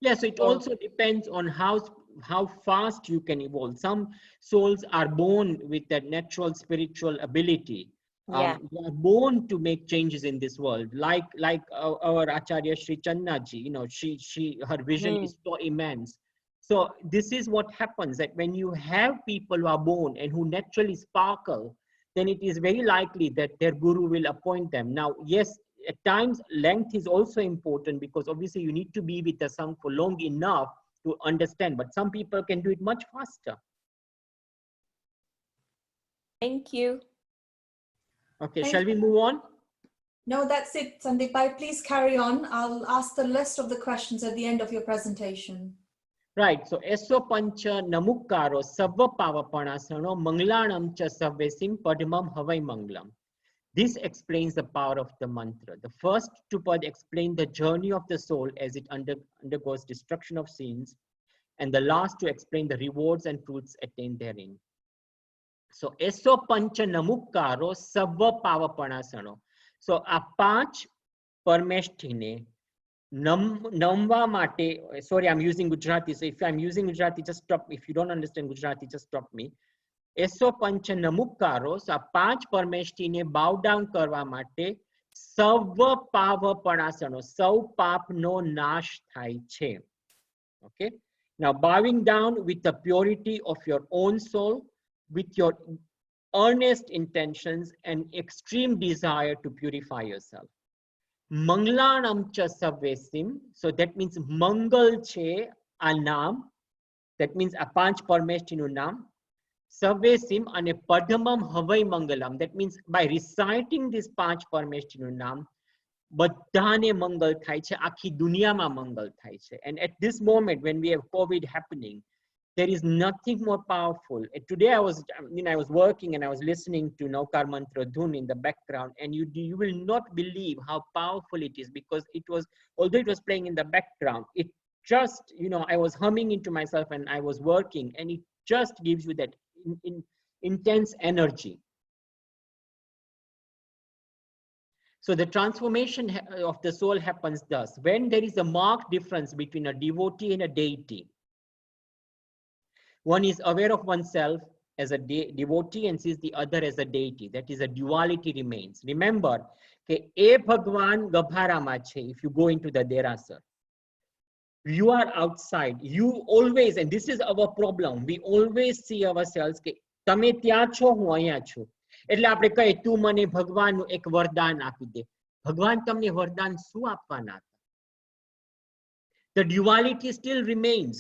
Yes, it also depends on how fast you can evolve. Some souls are born with that natural spiritual ability. They are born to make changes in this world. Like our Acharya Sri Channaji, you know, her vision is so immense. So this is what happens, that when you have people who are born and who naturally sparkle, then it is very likely that their guru will appoint them. Now, yes, at times length is also important, because obviously you need to be with the Sangh for long enough to understand, but some people can do it much faster.
Thank you.
Okay, shall we move on?
No, that's it, Sandipbhai. Please carry on. I'll ask the rest of the questions at the end of your presentation.
Right, so Eso Pancha Namukkaro Sabva Pavapanasano Manglanam Cha Savvesim Padmam Havai Manglam. This explains the power of the mantra. The first 2 pads explain the journey of the soul as it undergoes destruction of sins, and the last 2 explain the rewards and fruits attained therein. So Eso Pancha Namukkaro Sabva Pavapanasano. So a 5 Parmesthine Namva Mate, sorry, I'm using Gujarati. So if I'm using Gujarati, just stop. If you don't understand Gujarati, just stop me. એસો પંચ નમુકારો, આ 5 પરમેષ્ઠીને bow down કરવા માટે સર્વ પાવપણાસનો, સૌ પાપનો નાશ થાય છે. Okay. Now bowing down with the purity of your own soul, with your earnest intentions and extreme desire to purify yourself. Manglanam cha savvesim, so that means Mangal che a naam, that means a 5 પરમેષ્ઠીનું નામ. Savvesim ane Padamam Havai Mangalam, that means by reciting this 5 પરમેષ્ઠીનું નામ, બધાને મંગલ થાય છે, આખી દુનિયામાં મંગલ થાય છે. And at this moment when we have COVID happening, there is nothing more powerful. And today I was working and I was listening to Navkar Mantra Dhun in the background, and you will not believe how powerful it is, because it was, although it was playing in the background, it just, I was humming into myself and I was working, and it just gives you that intense energy. So the transformation of the soul happens thus: when there is a marked difference between a devotee and a deity. One is aware of oneself as a devotee and sees the other as a deity. That is, a duality remains. Remember, e Bhagwan Gabharama che, if you go into the derasar, you are outside. You always, and this is our problem, we always see ourselves ke tame ત્યાં છો, હું અહીંયા છું. એટલે આપણે કહીએ તું મને ભગવાનનું એક વરદાન આપી દે. ભગવાન તમને વરદાન શું આપવાના હતા? The duality still remains.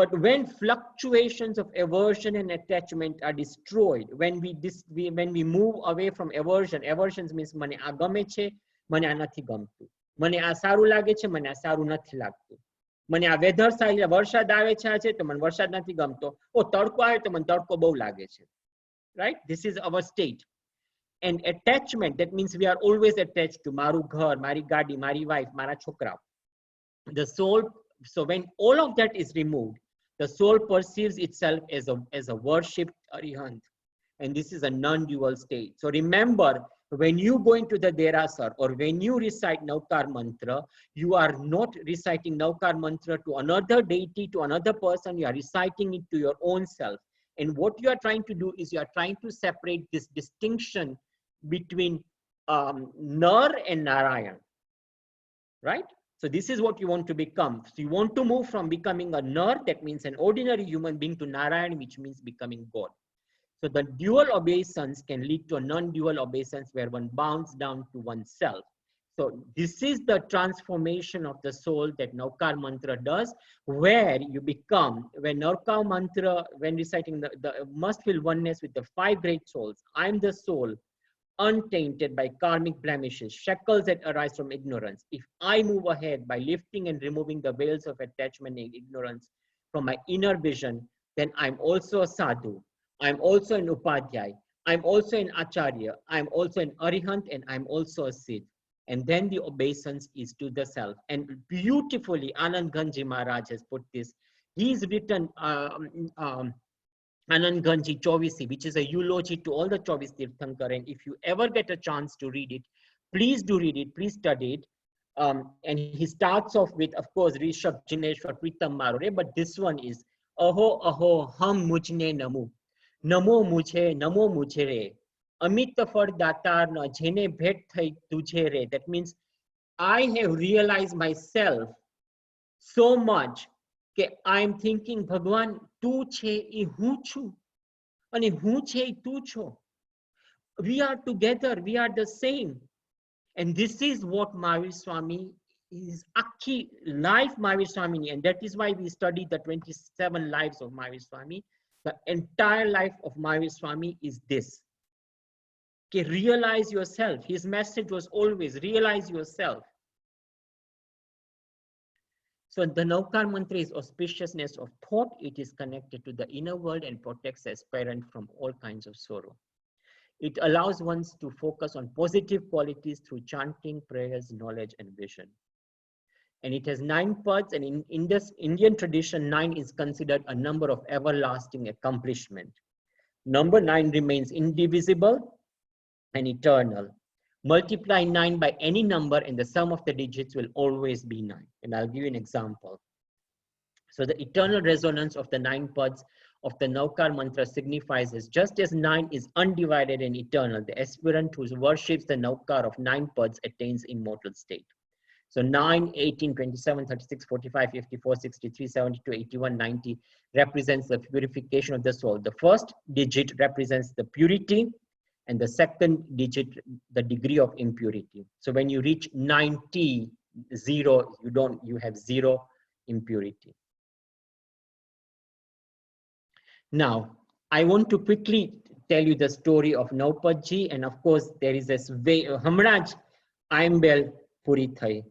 But when fluctuations of aversion and attachment are destroyed, when we move away from aversion, aversions means મને આ ગમે છે, મને આ નથી ગમતું, મને આ સારું લાગે છે, મને આ સારું નથી લાગતું, મને આ વેધર સારી, વરસાદ આવે છે આજે તો મને વરસાદ નથી ગમતો, ઓ તડકો આવે તો મને તડકો બહુ લાગે છે. Right? This is our state. And attachment, that means we are always attached to maru ghar, mari gadi, mari wife, mara chokra. The soul, so when all of that is removed, the soul perceives itself as a worshipped arihant. And this is a non-dual state. So remember, when you go into the derasar or when you recite Navkar Mantra, you are not reciting Navkar Mantra to another deity, to another person, you are reciting it to your own self. And what you are trying to do is you are trying to separate this distinction between Nar and Narayan, right? So this is what you want to become. So you want to move from becoming a Nar, that means an ordinary human being, to Narayan, which means becoming God. So the dual obeisance can lead to a non-dual obeisance where one bounds down to oneself. So this is the transformation of the soul that Navkar Mantra does, where you become, when Navkar Mantra, when reciting the must feel oneness with the 5 great souls. I am the soul, untainted by karmic blemishes, shackles that arise from ignorance. If I move ahead by lifting and removing the veils of attachment and ignorance from my inner vision, then I'm also a sadhu. I'm also an upadhyay. I'm also an acharya. I'm also an arihant, and I'm also a siddh. And then the obeisance is to the self. And beautifully, Anand Ganji Maharaj has put this. He's written Anand Ganji Chovisi, which is a eulogy to all the Chovis Tirthankar. And if you ever get a chance to read it, please do read it, please study it. And he starts off with, of course, Rishabh Jineshwar Pritam Marore, but this one is Aho Aho Ham Mujhne Namu. Namo Mujhe Re. Amit far datar na jene bhet thai tujhe re. That means I have realized myself so much that I am thinking, Bhagwan, tu che I hu chu, and hu che tu cho. We are together, we are the same. And this is what Mahavir Swami is, Akhi life Mahavir Swami, and that is why we study the 27 lives of Mahavir Swami. The entire life of Mahavir Swami is this. Okay, realize yourself. His message was always realize yourself. So the Navkar Mantra is auspiciousness of thought. It is connected to the inner world and protects the aspirant from all kinds of sorrow. It allows one to focus on positive qualities through chanting, prayers, knowledge, and vision. And it has 9 parts, and in this Indian tradition, 9 is considered a number of everlasting accomplishment. Number 9 remains indivisible and eternal. Multiply 9 by any number and the sum of the digits will always be 9. And I'll give you an example. So the eternal resonance of the 9 pads of the Navkar mantra signifies as just as 9 is undivided and eternal, the aspirant who worships the Navkar of 9 pads attains immortal state. So 9, 18, 27, 36, 45, 54, 63, 72, 81, 90 represents the purification of the soul. The first digit represents the purity, and the second digit, the degree of impurity. So when you reach 90, 0, you have 0 impurity. Now, I want to quickly tell you the story of Naupadji, and of course, there is this way, Hamraj Aimbel Puri Thai,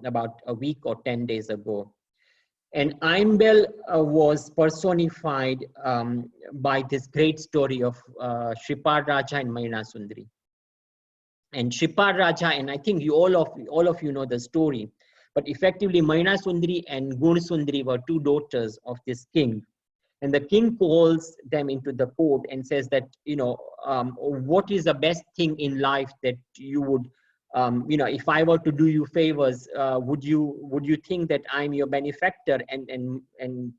about a week or 10 days ago. And Aimbel was personified by this great story of Shripad Raja and Mayana Sundari. And Shripad Raja, and I think all of you know the story, but effectively Mayana Sundari and Gun Sundari were 2 daughters of this king. And the king calls them into the court and says that, you know, what is the best thing in life that you would, you know, if I were to do you favors, would you think that I'm your benefactor? And Gun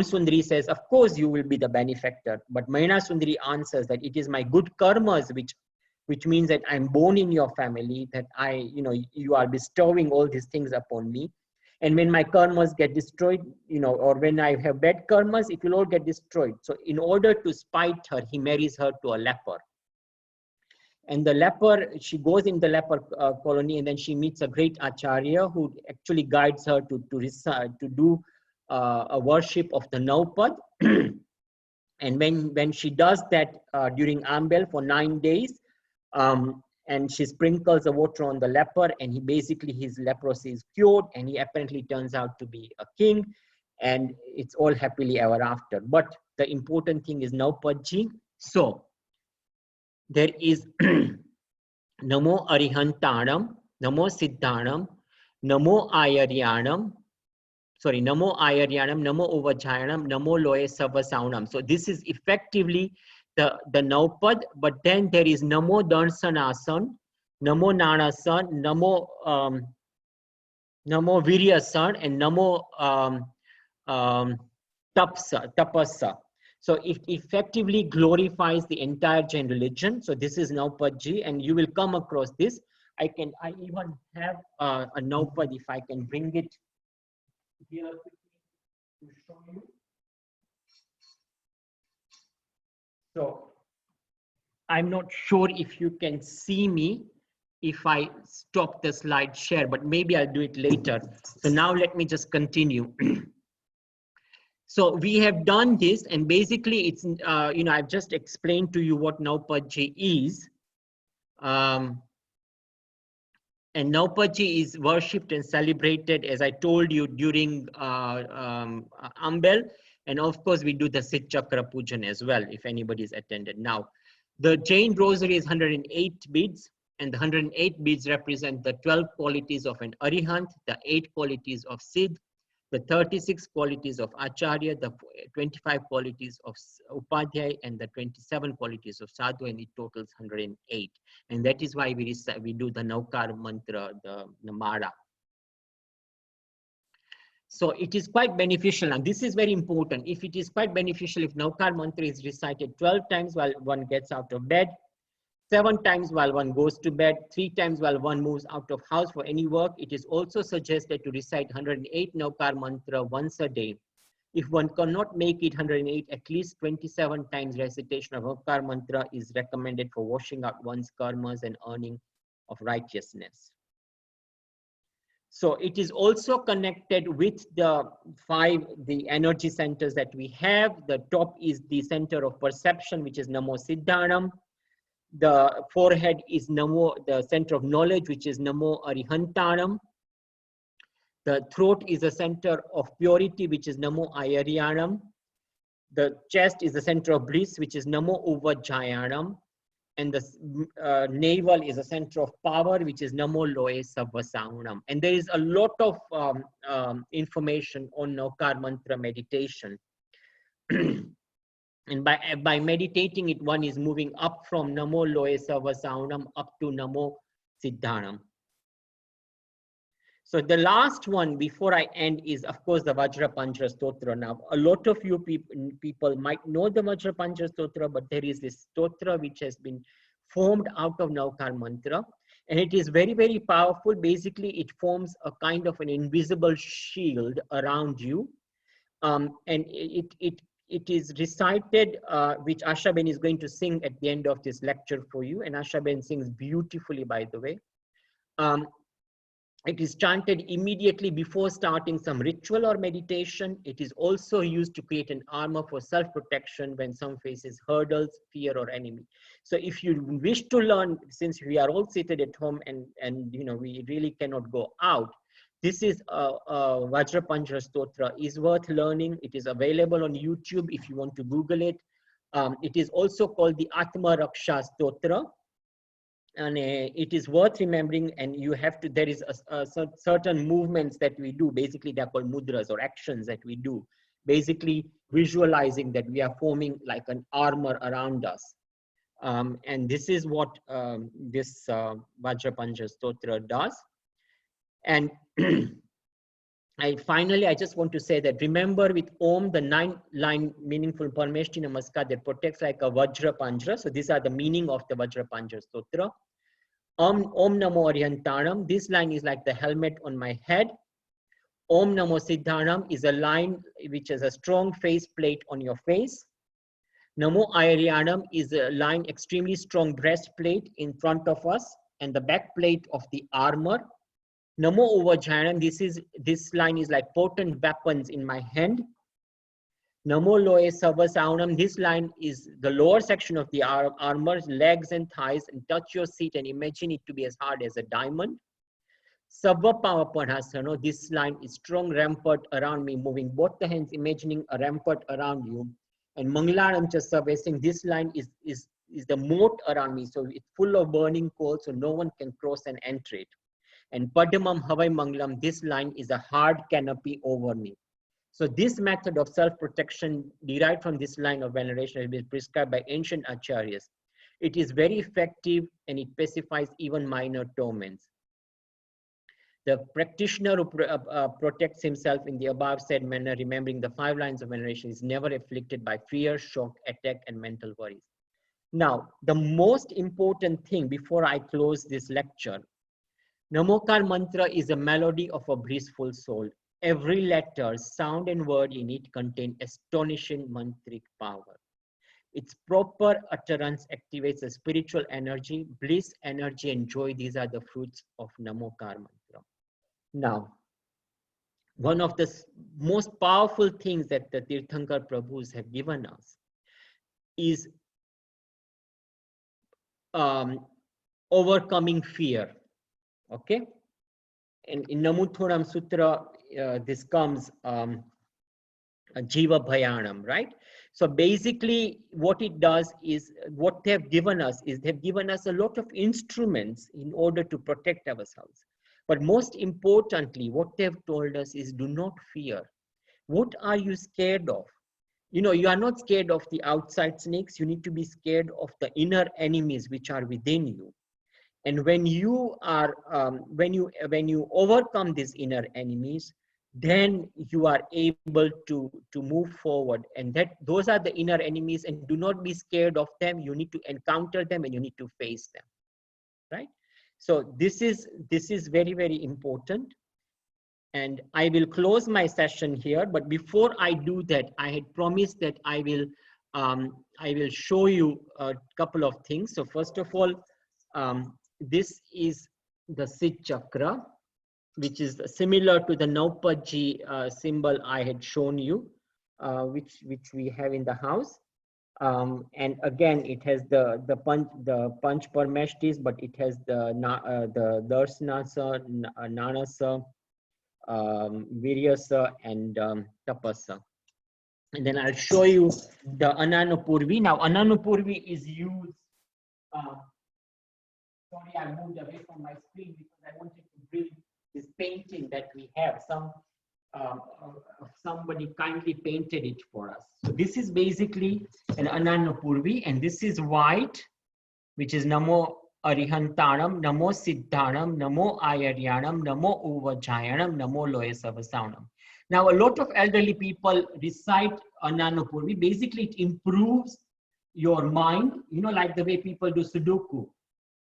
Sundari says, of course you will be the benefactor. But Mayana Sundari answers that it is my good karmas, which means that I'm born in your family, that you are bestowing all these things upon me. And when my karmas get destroyed, you know, or when I have bad karmas, it will all get destroyed. So in order to spite her, he marries her to a leper. And the leper, she goes in the leper colony, and then she meets a great acharya who actually guides her to do a worship of the Naupad. And when she does that during Ambel for 9 days, and she sprinkles the water on the leper, and his leprosy is cured, and he apparently turns out to be a king, and it's all happily ever after. But the important thing is Naupadji. So there is Namo Arihantanam, Namo Siddhanam, Namo Ayaryanam, Namo Ayaryanam, Namo Uvajayanam, Namo Loe Savasaunam. So this is effectively the Naupad, but then there is Namo Darsanasan, Namo Nanasan, Namo Viryasan, and Namo Tapasa. So it effectively glorifies the entire Jain religion. So this is Naupadji, and you will come across this. I even have a Naupad, if I can bring it here to show you. So I'm not sure if you can see me if I stop the slide share, but maybe I'll do it later. So now let me just continue. So we have done this, and basically it's, you know, I've just explained to you what Naupadji is. And Naupadji is worshipped and celebrated, as I told you, during Ambel. And of course, we do the Sit Chakra Pujan as well, if anybody's attended. Now, the Jain rosary is 108 beads, and the 108 beads represent the 12 qualities of an Arihant, the 8 qualities of Siddh, the 36 qualities of Acharya, the 25 qualities of Upadhyay, and the 27 qualities of Sadhu, and it totals 108. And that is why we do the Navkar mantra, the Namara. So it is quite beneficial, and this is very important. If it is quite beneficial, if Navkar mantra is recited 12 times while one gets out of bed, 7 times while one goes to bed, 3 times while one moves out of house for any work, it is also suggested to recite 108 Navkar mantra once a day. If one cannot make it 108, at least 27 times recitation of Navkar mantra is recommended for washing out one's karmas and earning of righteousness. So it is also connected with the energy centers that we have. The top is the center of perception, which is Namo Siddhanam. The forehead is the center of knowledge, which is Namo Arihantanam. The throat is the center of purity, which is Namo Ayaryanam. The chest is the center of bliss, which is Namo Uvajayanam. And the navel is a center of power, which is Namo Loe Savasaunam. And there is a lot of information on Navkar mantra meditation. And by meditating it, one is moving up from Namo Loe Savasaunam up to Namo Siddhanam. So the last one before I end is, of course, the Vajrapanjar Sutra. Now, a lot of you people might know the Vajrapanjar Sutra, but there is this Sutra which has been formed out of Navkar Mantra. And it is very, very powerful. Basically, it forms a kind of an invisible shield around you. And it is recited, which Ashaben is going to sing at the end of this lecture for you. And Ashaben sings beautifully, by the way. It is chanted immediately before starting some ritual or meditation. It is also used to create an armor for self-protection when some faces hurdles, fear, or enemy. So if you wish to learn, since we are all seated at home and you know, we really cannot go out, this is a Vajrapanjar Sutra is worth learning. It is available on YouTube if you want to Google it. It is also called the Atma Raksha Sutra. And it is worth remembering, and you have to, there is certain movements that we do. Basically, they're called mudras or actions that we do. Basically, visualizing that we are forming like an armor around us. And this is what this Vajrapanjar Sutra does. And finally, I just want to say that remember with Om, the 9-line meaningful Parmeshti Namaskar that protects like a Vajrapanjra. So these are the meaning of the Vajrapanjar Sutra. Om Namo Aryantanam. This line is like the helmet on my head. Om Namo Siddhanam is a line which has a strong face plate on your face. Namo Aryanam is a line extremely strong breastplate in front of us and the back plate of the armor. Namo Vajrapanjar, this line is like potent weapons in my hand. Namo Loe Savasaunam, this line is the lower section of the armor, legs and thighs, and touch your seat and imagine it to be as hard as a diamond. Sabva Pavapanhasano, this line is strong rampart around me, moving both the hands, imagining a rampart around you. And Manglaram Chasavesing, this line is the moat around me, so it's full of burning coal, so no one can cross and enter it. And Padamam Havai Manglam, this line is a hard canopy over me. So this method of self-protection derived from this line of veneration has been prescribed by ancient acharyas. It is very effective and it pacifies even minor torments. The practitioner who protects himself in the above said manner, remembering the 5 lines of veneration, is never afflicted by fear, shock, attack, and mental worries. Now, the most important thing before I close this lecture, Navkar Mantra is a melody of a blissful soul. Every letter, sound, and word in it contain astonishing mantric power. Its proper utterance activates a spiritual energy, bliss, energy, and joy. These are the fruits of Navkar Mantra. Now, one of the most powerful things that the Tirthankar Prabhus have given us is overcoming fear. Okay? And in Namuthuram Sutra, this comes Jiva Bhayanam, right? So basically what it does is, what they've given us is they've given us a lot of instruments in order to protect ourselves. But most importantly, what they've told us is do not fear. What are you scared of? You know, you are not scared of the outside snakes. You need to be scared of the inner enemies which are within you. And when you are, when you overcome these inner enemies, then you are able to move forward. And those are the inner enemies, and do not be scared of them. You need to encounter them and you need to face them, right? So this is very, very important. And I will close my session here. But before I do that, I had promised that I will show you a couple of things. So first of all, this is the Sid Chakra, which is similar to the Naupaji symbol I had shown you, which we have in the house. And again, it has the Panch Parmeshtis, but it has the Darsnasa, Nanasa, Viryasa, and Tapasa. And then I'll show you the Ananupurvi. Now, Ananupurvi is used. Sorry, I moved away from my screen because I wanted to bring this painting that we have. Somebody kindly painted it for us. So this is basically an Ananupurvi, and this is white, which is Namo Arihantanam, Namo Siddhanam, Namo Ayaryanam, Namo Uvajayanam, Namo Loya Savasaunam. Now, a lot of elderly people recite Ananupurvi. Basically, it improves your mind, you know, like the way people do Sudoku.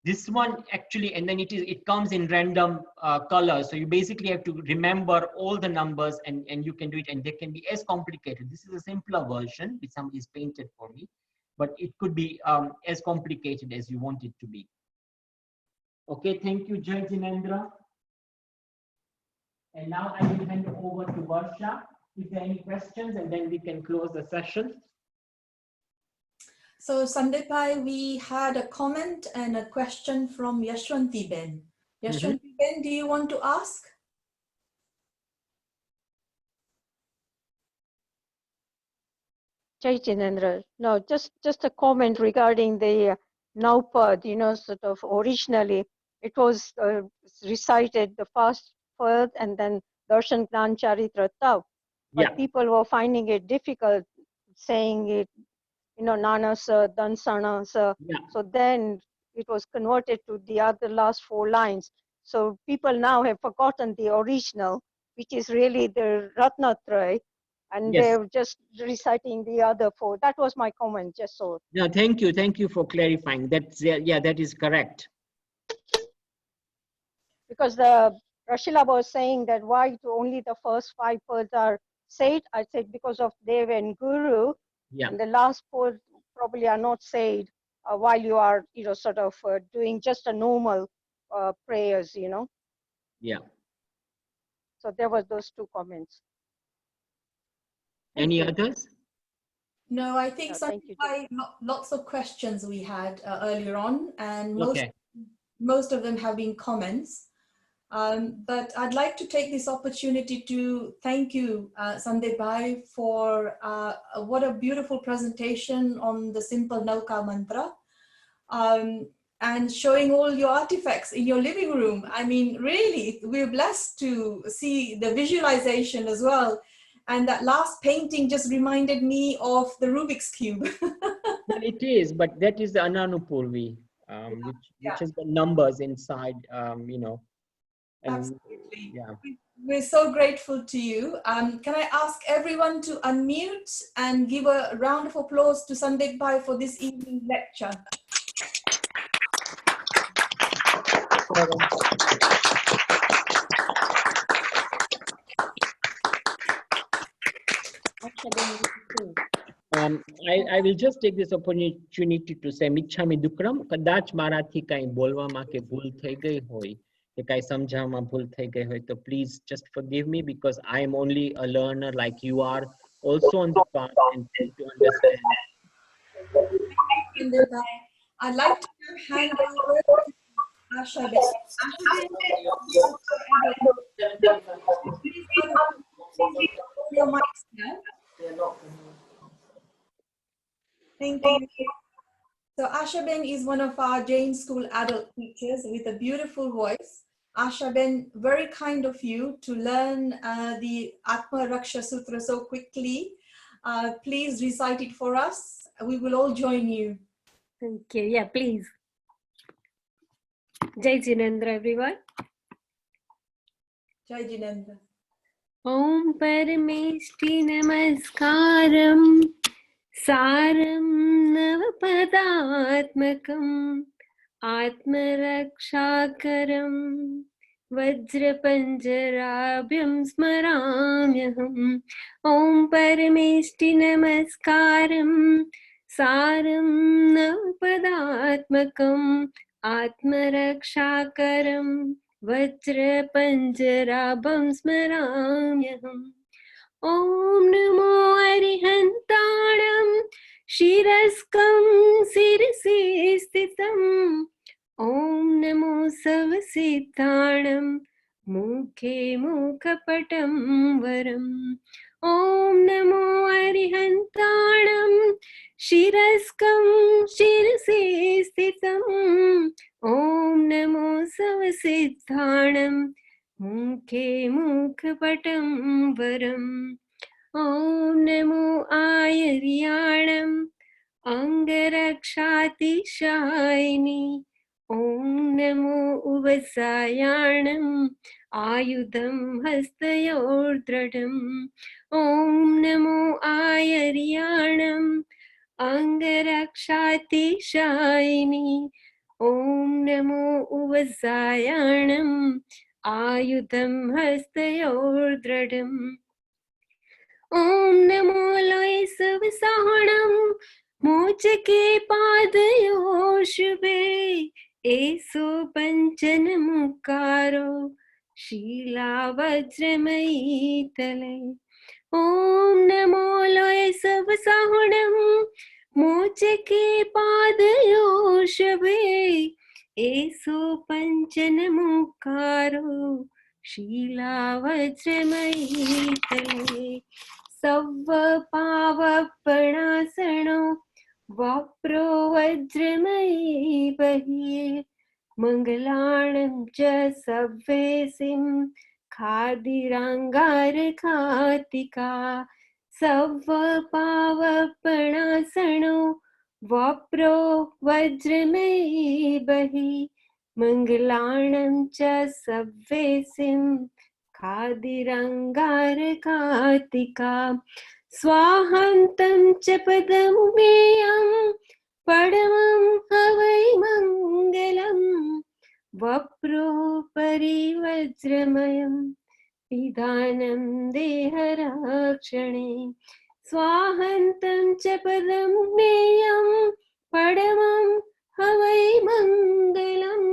This one actually, and then it comes in random colors. So you basically have to remember all the numbers and you can do it, and they can be as complicated. This is a simpler version, which somebody's painted for me, but it could be as complicated as you want it to be. Okay, thank you, Jai Jinendra. And now I will hand over to Varsha. If there are any questions, and then we can close the session.
So Sandipbhai, we had a comment and a question from Yashwanti Ben. Yashwanti Ben, do you want to ask?
Jai Jinendra. No, just a comment regarding the Naupad, you know, sort of originally it was recited the first and then Darshan Gnan Charitra Tav. But people were finding it difficult saying it, you know, Nana Sa, Dansana Sa. So then it was converted to the other last 4 lines. So people now have forgotten the original, which is really the Ratnatraya, and they're just reciting the other 4. That was my comment, just so.
No, thank you for clarifying. That's, yeah, that is correct.
Because the Rashila was saying that why only the first 5 words are said. I said because of Dev and Guru, and the last 4 probably are not said while you are, you know, sort of doing just a normal prayers, you know.
Yeah.
So there was those 2 comments.
Any others?
No, I think lots of questions we had earlier on, and most of them have been comments. But I'd like to take this opportunity to thank you, Sandipbhai, for what a beautiful presentation on the simple Navkar Mantra, and showing all your artifacts in your living room. I mean, really, we're blessed to see the visualization as well. And that last painting just reminded me of the Rubik's Cube.
It is, but that is the Ananupurvi, which has got numbers inside, you know. And,
absolutely. We're so grateful to you. Can I ask everyone to unmute and give a round of applause to Sandipbhai for this evening lecture?
I will just take this opportunity to say, Michhami Dukram, kadach marathi kai bolwama ke bhul thai gai hoy. So please just forgive me, because I am only a learner like you are, also on the path and tend to understand.
I'd like to hand over to Ashaben. Your mics now. Thank you. So Ashaben is one of our Jain school adult teachers with a beautiful voice. Ashaben, very kind of you to learn the Atma Raksha Sutra so quickly. Please recite it for us. We will all join you.
Thank you. Yeah, please. Jai Jinendra, everyone.
Jai Jinendra.
Om Parameshti Namaskaram Saram Navapadatmakam Atma Raksha Karam Vajrapanjarabhyam Smaramyaham. Om Parameshti Namaskaram Saram Navapadatmakam Atma Raksha Karam Vajrapanjarabhyam Smaramyaham. Om Namo Arihantanam Shiraskam Sirasi Sthitam. Om Namo Savasiddhanam Mukhe Mukhapatam Varam. Om Namo Arihantanam Shiraskam Shirasi Sthitam. Om Namo Savasiddhanam Mukhe Mukhapatam Varam. Om Namo Ayaryanam Angarakshati Shaini Om Namo Uvasayanam Ayudham Hastayordradam. Om Namo Ayaryanam Angarakshati Shaini. Om Namo Uvasayanam Ayudham Hastayordradam. Om Namo Loe Savisahanam Mochake Padayo Shubhe Eso Panchana Mukaro Shila Vajramayi Tale. Om Namo Loe Savisahanam Mochake Padayo Shubhe Eso Panchana Mukaro Shila Vajramayi Tale. Savva Pava Panasano Vapro Vajramayi Bahiye Mangalanam Cha Savvesim Khadirangar Khatika. Savva Pava Panasano Vapro Vajramayi Bahi Mangalanam Cha Savvesim Khadirangar Khatika. Swaham tam cha padam meyam padamam havai mangalam vapro parivajramayam pidhanam deharakshane. Swahantam cha padam meyam padamam havai mangalam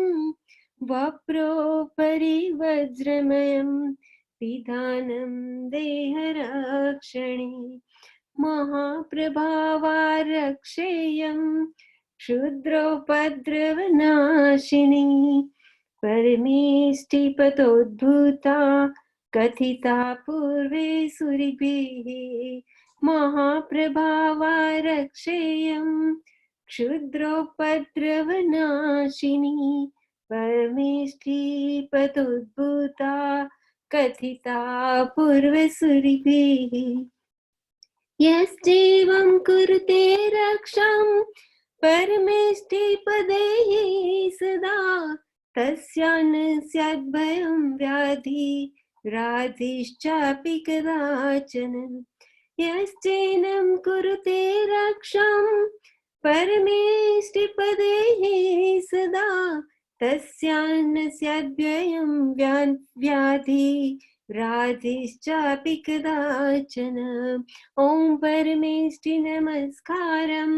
vapro parivajramayam pidhanam deharakshane. Mahaprabhava raksheyam Shudropadravanashini Paramishti patodbhuta Kathita purve suribhi. Mahaprabhava raksheyam Shudropadravanashini Paramishti patodbhuta Kathita purve suribhi. Yes Jivam kurute raksham Parameshti padehi sada Tasyan syadbhayam vyadhi Radhishchapi kadachanam. Yes Jainam kurute raksham Parameshti padehi sada Tasyan syadbhayam vyadhi Radhishchapi kadachanam. Om Parameshti Namaskaram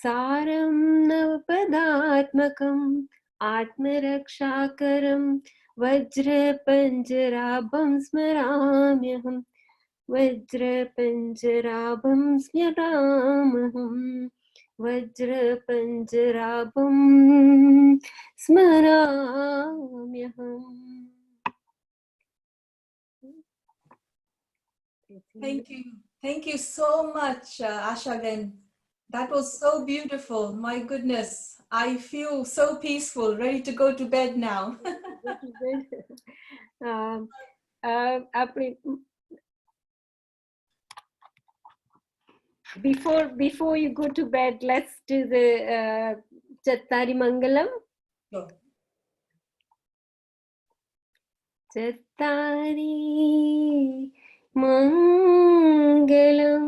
Saram Navapadatmakam Atma Raksha Vajrapanjarabham Smaramyaham Vajrapanjarabham Smaramaham Vajrapanjarabham Smaramyaham.
Thank you. Thank you so much, Ashaben. That was so beautiful. My goodness. I feel so peaceful, ready to go to bed now.
Before you go to bed, let's do the Chattari Mangalam.
Sure.
Chattari Mangalam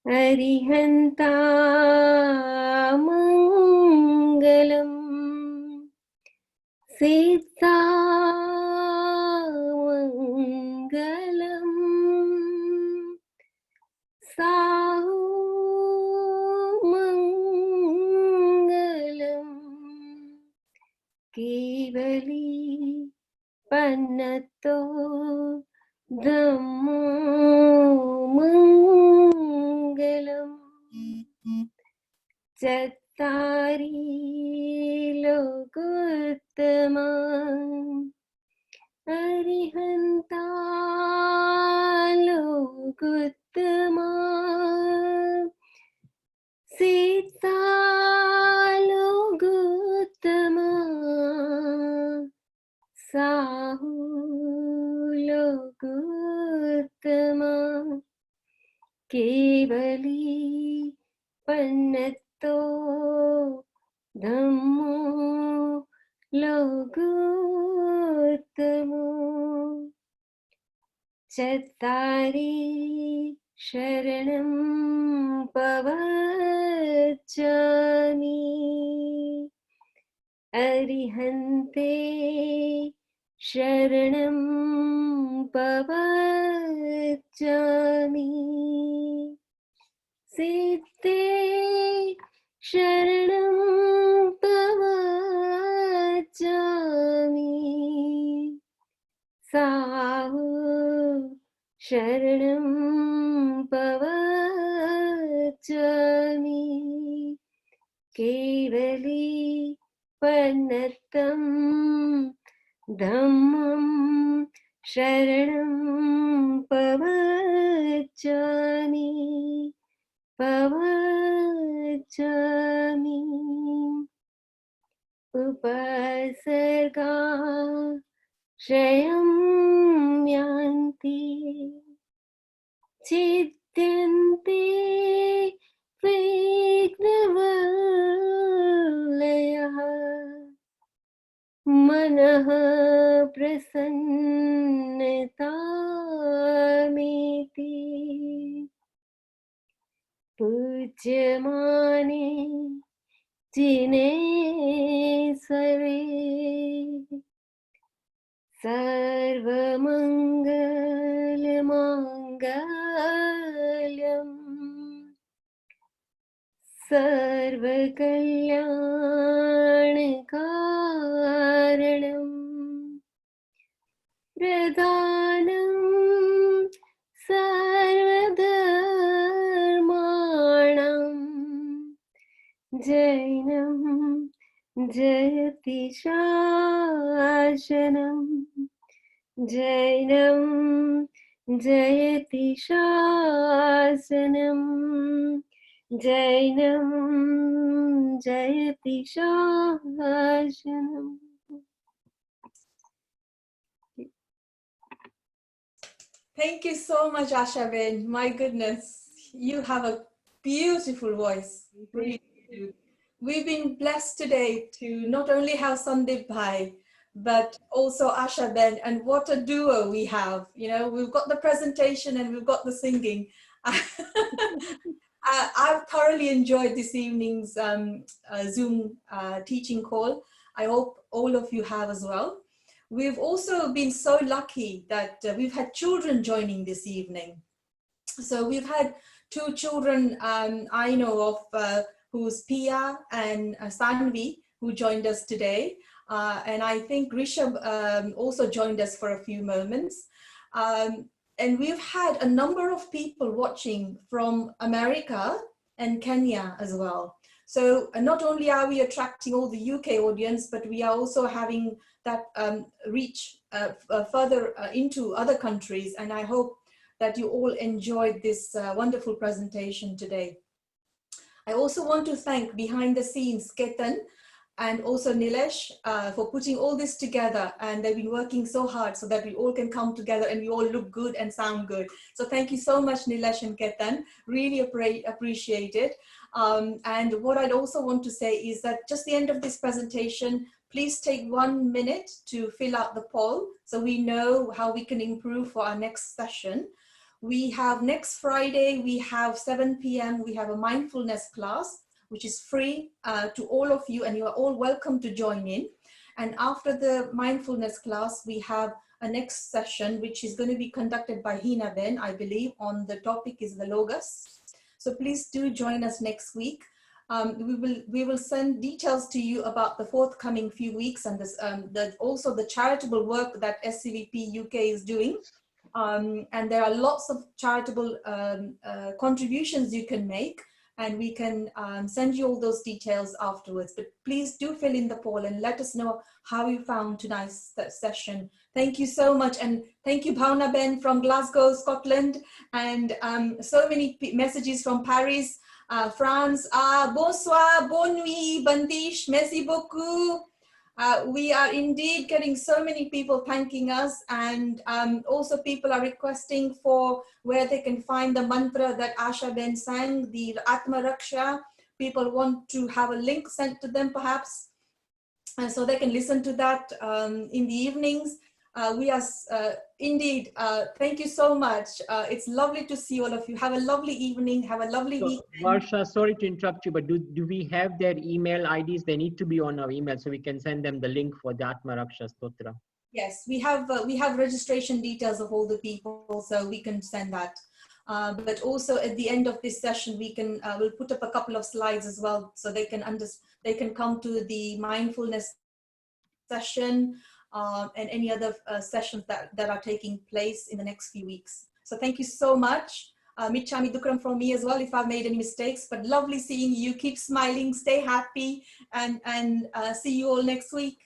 Arihanta Mangalam Sita Mangalam Sahu Mangalam Kevali Panato Dhammo Mangalam Chattari Lokuttama Arihanta Lokuttama Sita Lokuttama Sahu Lokuttama Kevali Pannato Dhammo Lokuttamo Chattari Sharanam Pavachami Arihante Sharanam Pavachami Siddhe Sharanam Pavachami Sahu Sharanam Pavachami Kevali Panatam Dhammam Sharanam Pavachami Pavachami Upasarga Shayam Yanti Chityanti Vignavalaya Manaha Prasannatamiti Pujyamane Jine Sare Sarvamangalamangalaam Sarvakalyanakaranam Pradhanam Sarvadharmanam Jainam Jayati Shashanam Jainam Jayati Shasanam Jainam Jayati Shasanam.
Thank you so much, Ashaben. My goodness, you have a beautiful voice. Really do. We've been blessed today to not only have Sandipbhai, but also Ashaben, and what a duo we have. You know, we've got the presentation and we've got the singing. I've thoroughly enjoyed this evening's Zoom teaching call. I hope all of you have as well. We've also been so lucky that we've had children joining this evening. So we've had two children I know of, who's Pia and Sanvi, who joined us today. And I think Rishabh also joined us for a few moments. And we've had a number of people watching from America and Kenya as well. So not only are we attracting all the UK audience, but we are also having that reach further into other countries. And I hope that you all enjoyed this wonderful presentation today. I also want to thank behind the scenes Ketan and also Nilesh for putting all this together, and they've been working so hard so that we all can come together and we all look good and sound good. So thank you so much, Nilesh and Ketan, really appreciate it. And what I'd also want to say is that just the end of this presentation, please take 1 minute to fill out the poll so we know how we can improve for our next session. We have next Friday, we have 7 p.m. we have a mindfulness class, which is free to all of you, and you are all welcome to join in. And after the mindfulness class, we have a next session, which is going to be conducted by Hina Ben, I believe, on the topic is the Logos. So please do join us next week. We will send details to you about the forthcoming few weeks and this, also the charitable work that SCVP UK is doing. And there are lots of charitable contributions you can make, and we can send you all those details afterwards. But please do fill in the poll and let us know how you found tonight's session. Thank you so much. And thank you, Bhavna Ben from Glasgow, Scotland. And so many messages from Paris, France. Bonsoir, bonne nuit, bandish, merci beaucoup. We are indeed getting so many people thanking us, and also people are requesting for where they can find the mantra that Ashaben sang, the Atma Raksha. people want to have a link sent to them perhaps, and so they can listen to that in the evenings. We are indeed, thank you so much. It's lovely to see all of you. Have a lovely evening. Have a lovely week.
Varsha, sorry to interrupt you, but do we have their email IDs? They need to be on our email so we can send them the link for the Atma Raksha Sutra.
Yes, we have registration details of all the people, so we can send that. But also at the end of this session, we can we'll put up a couple of slides as well, so they can come to the mindfulness session and any other sessions that are taking place in the next few weeks. So thank you so much. Michami Dukram from me as well if I've made any mistakes, but lovely seeing you. Keep smiling, stay happy, and see you all next week.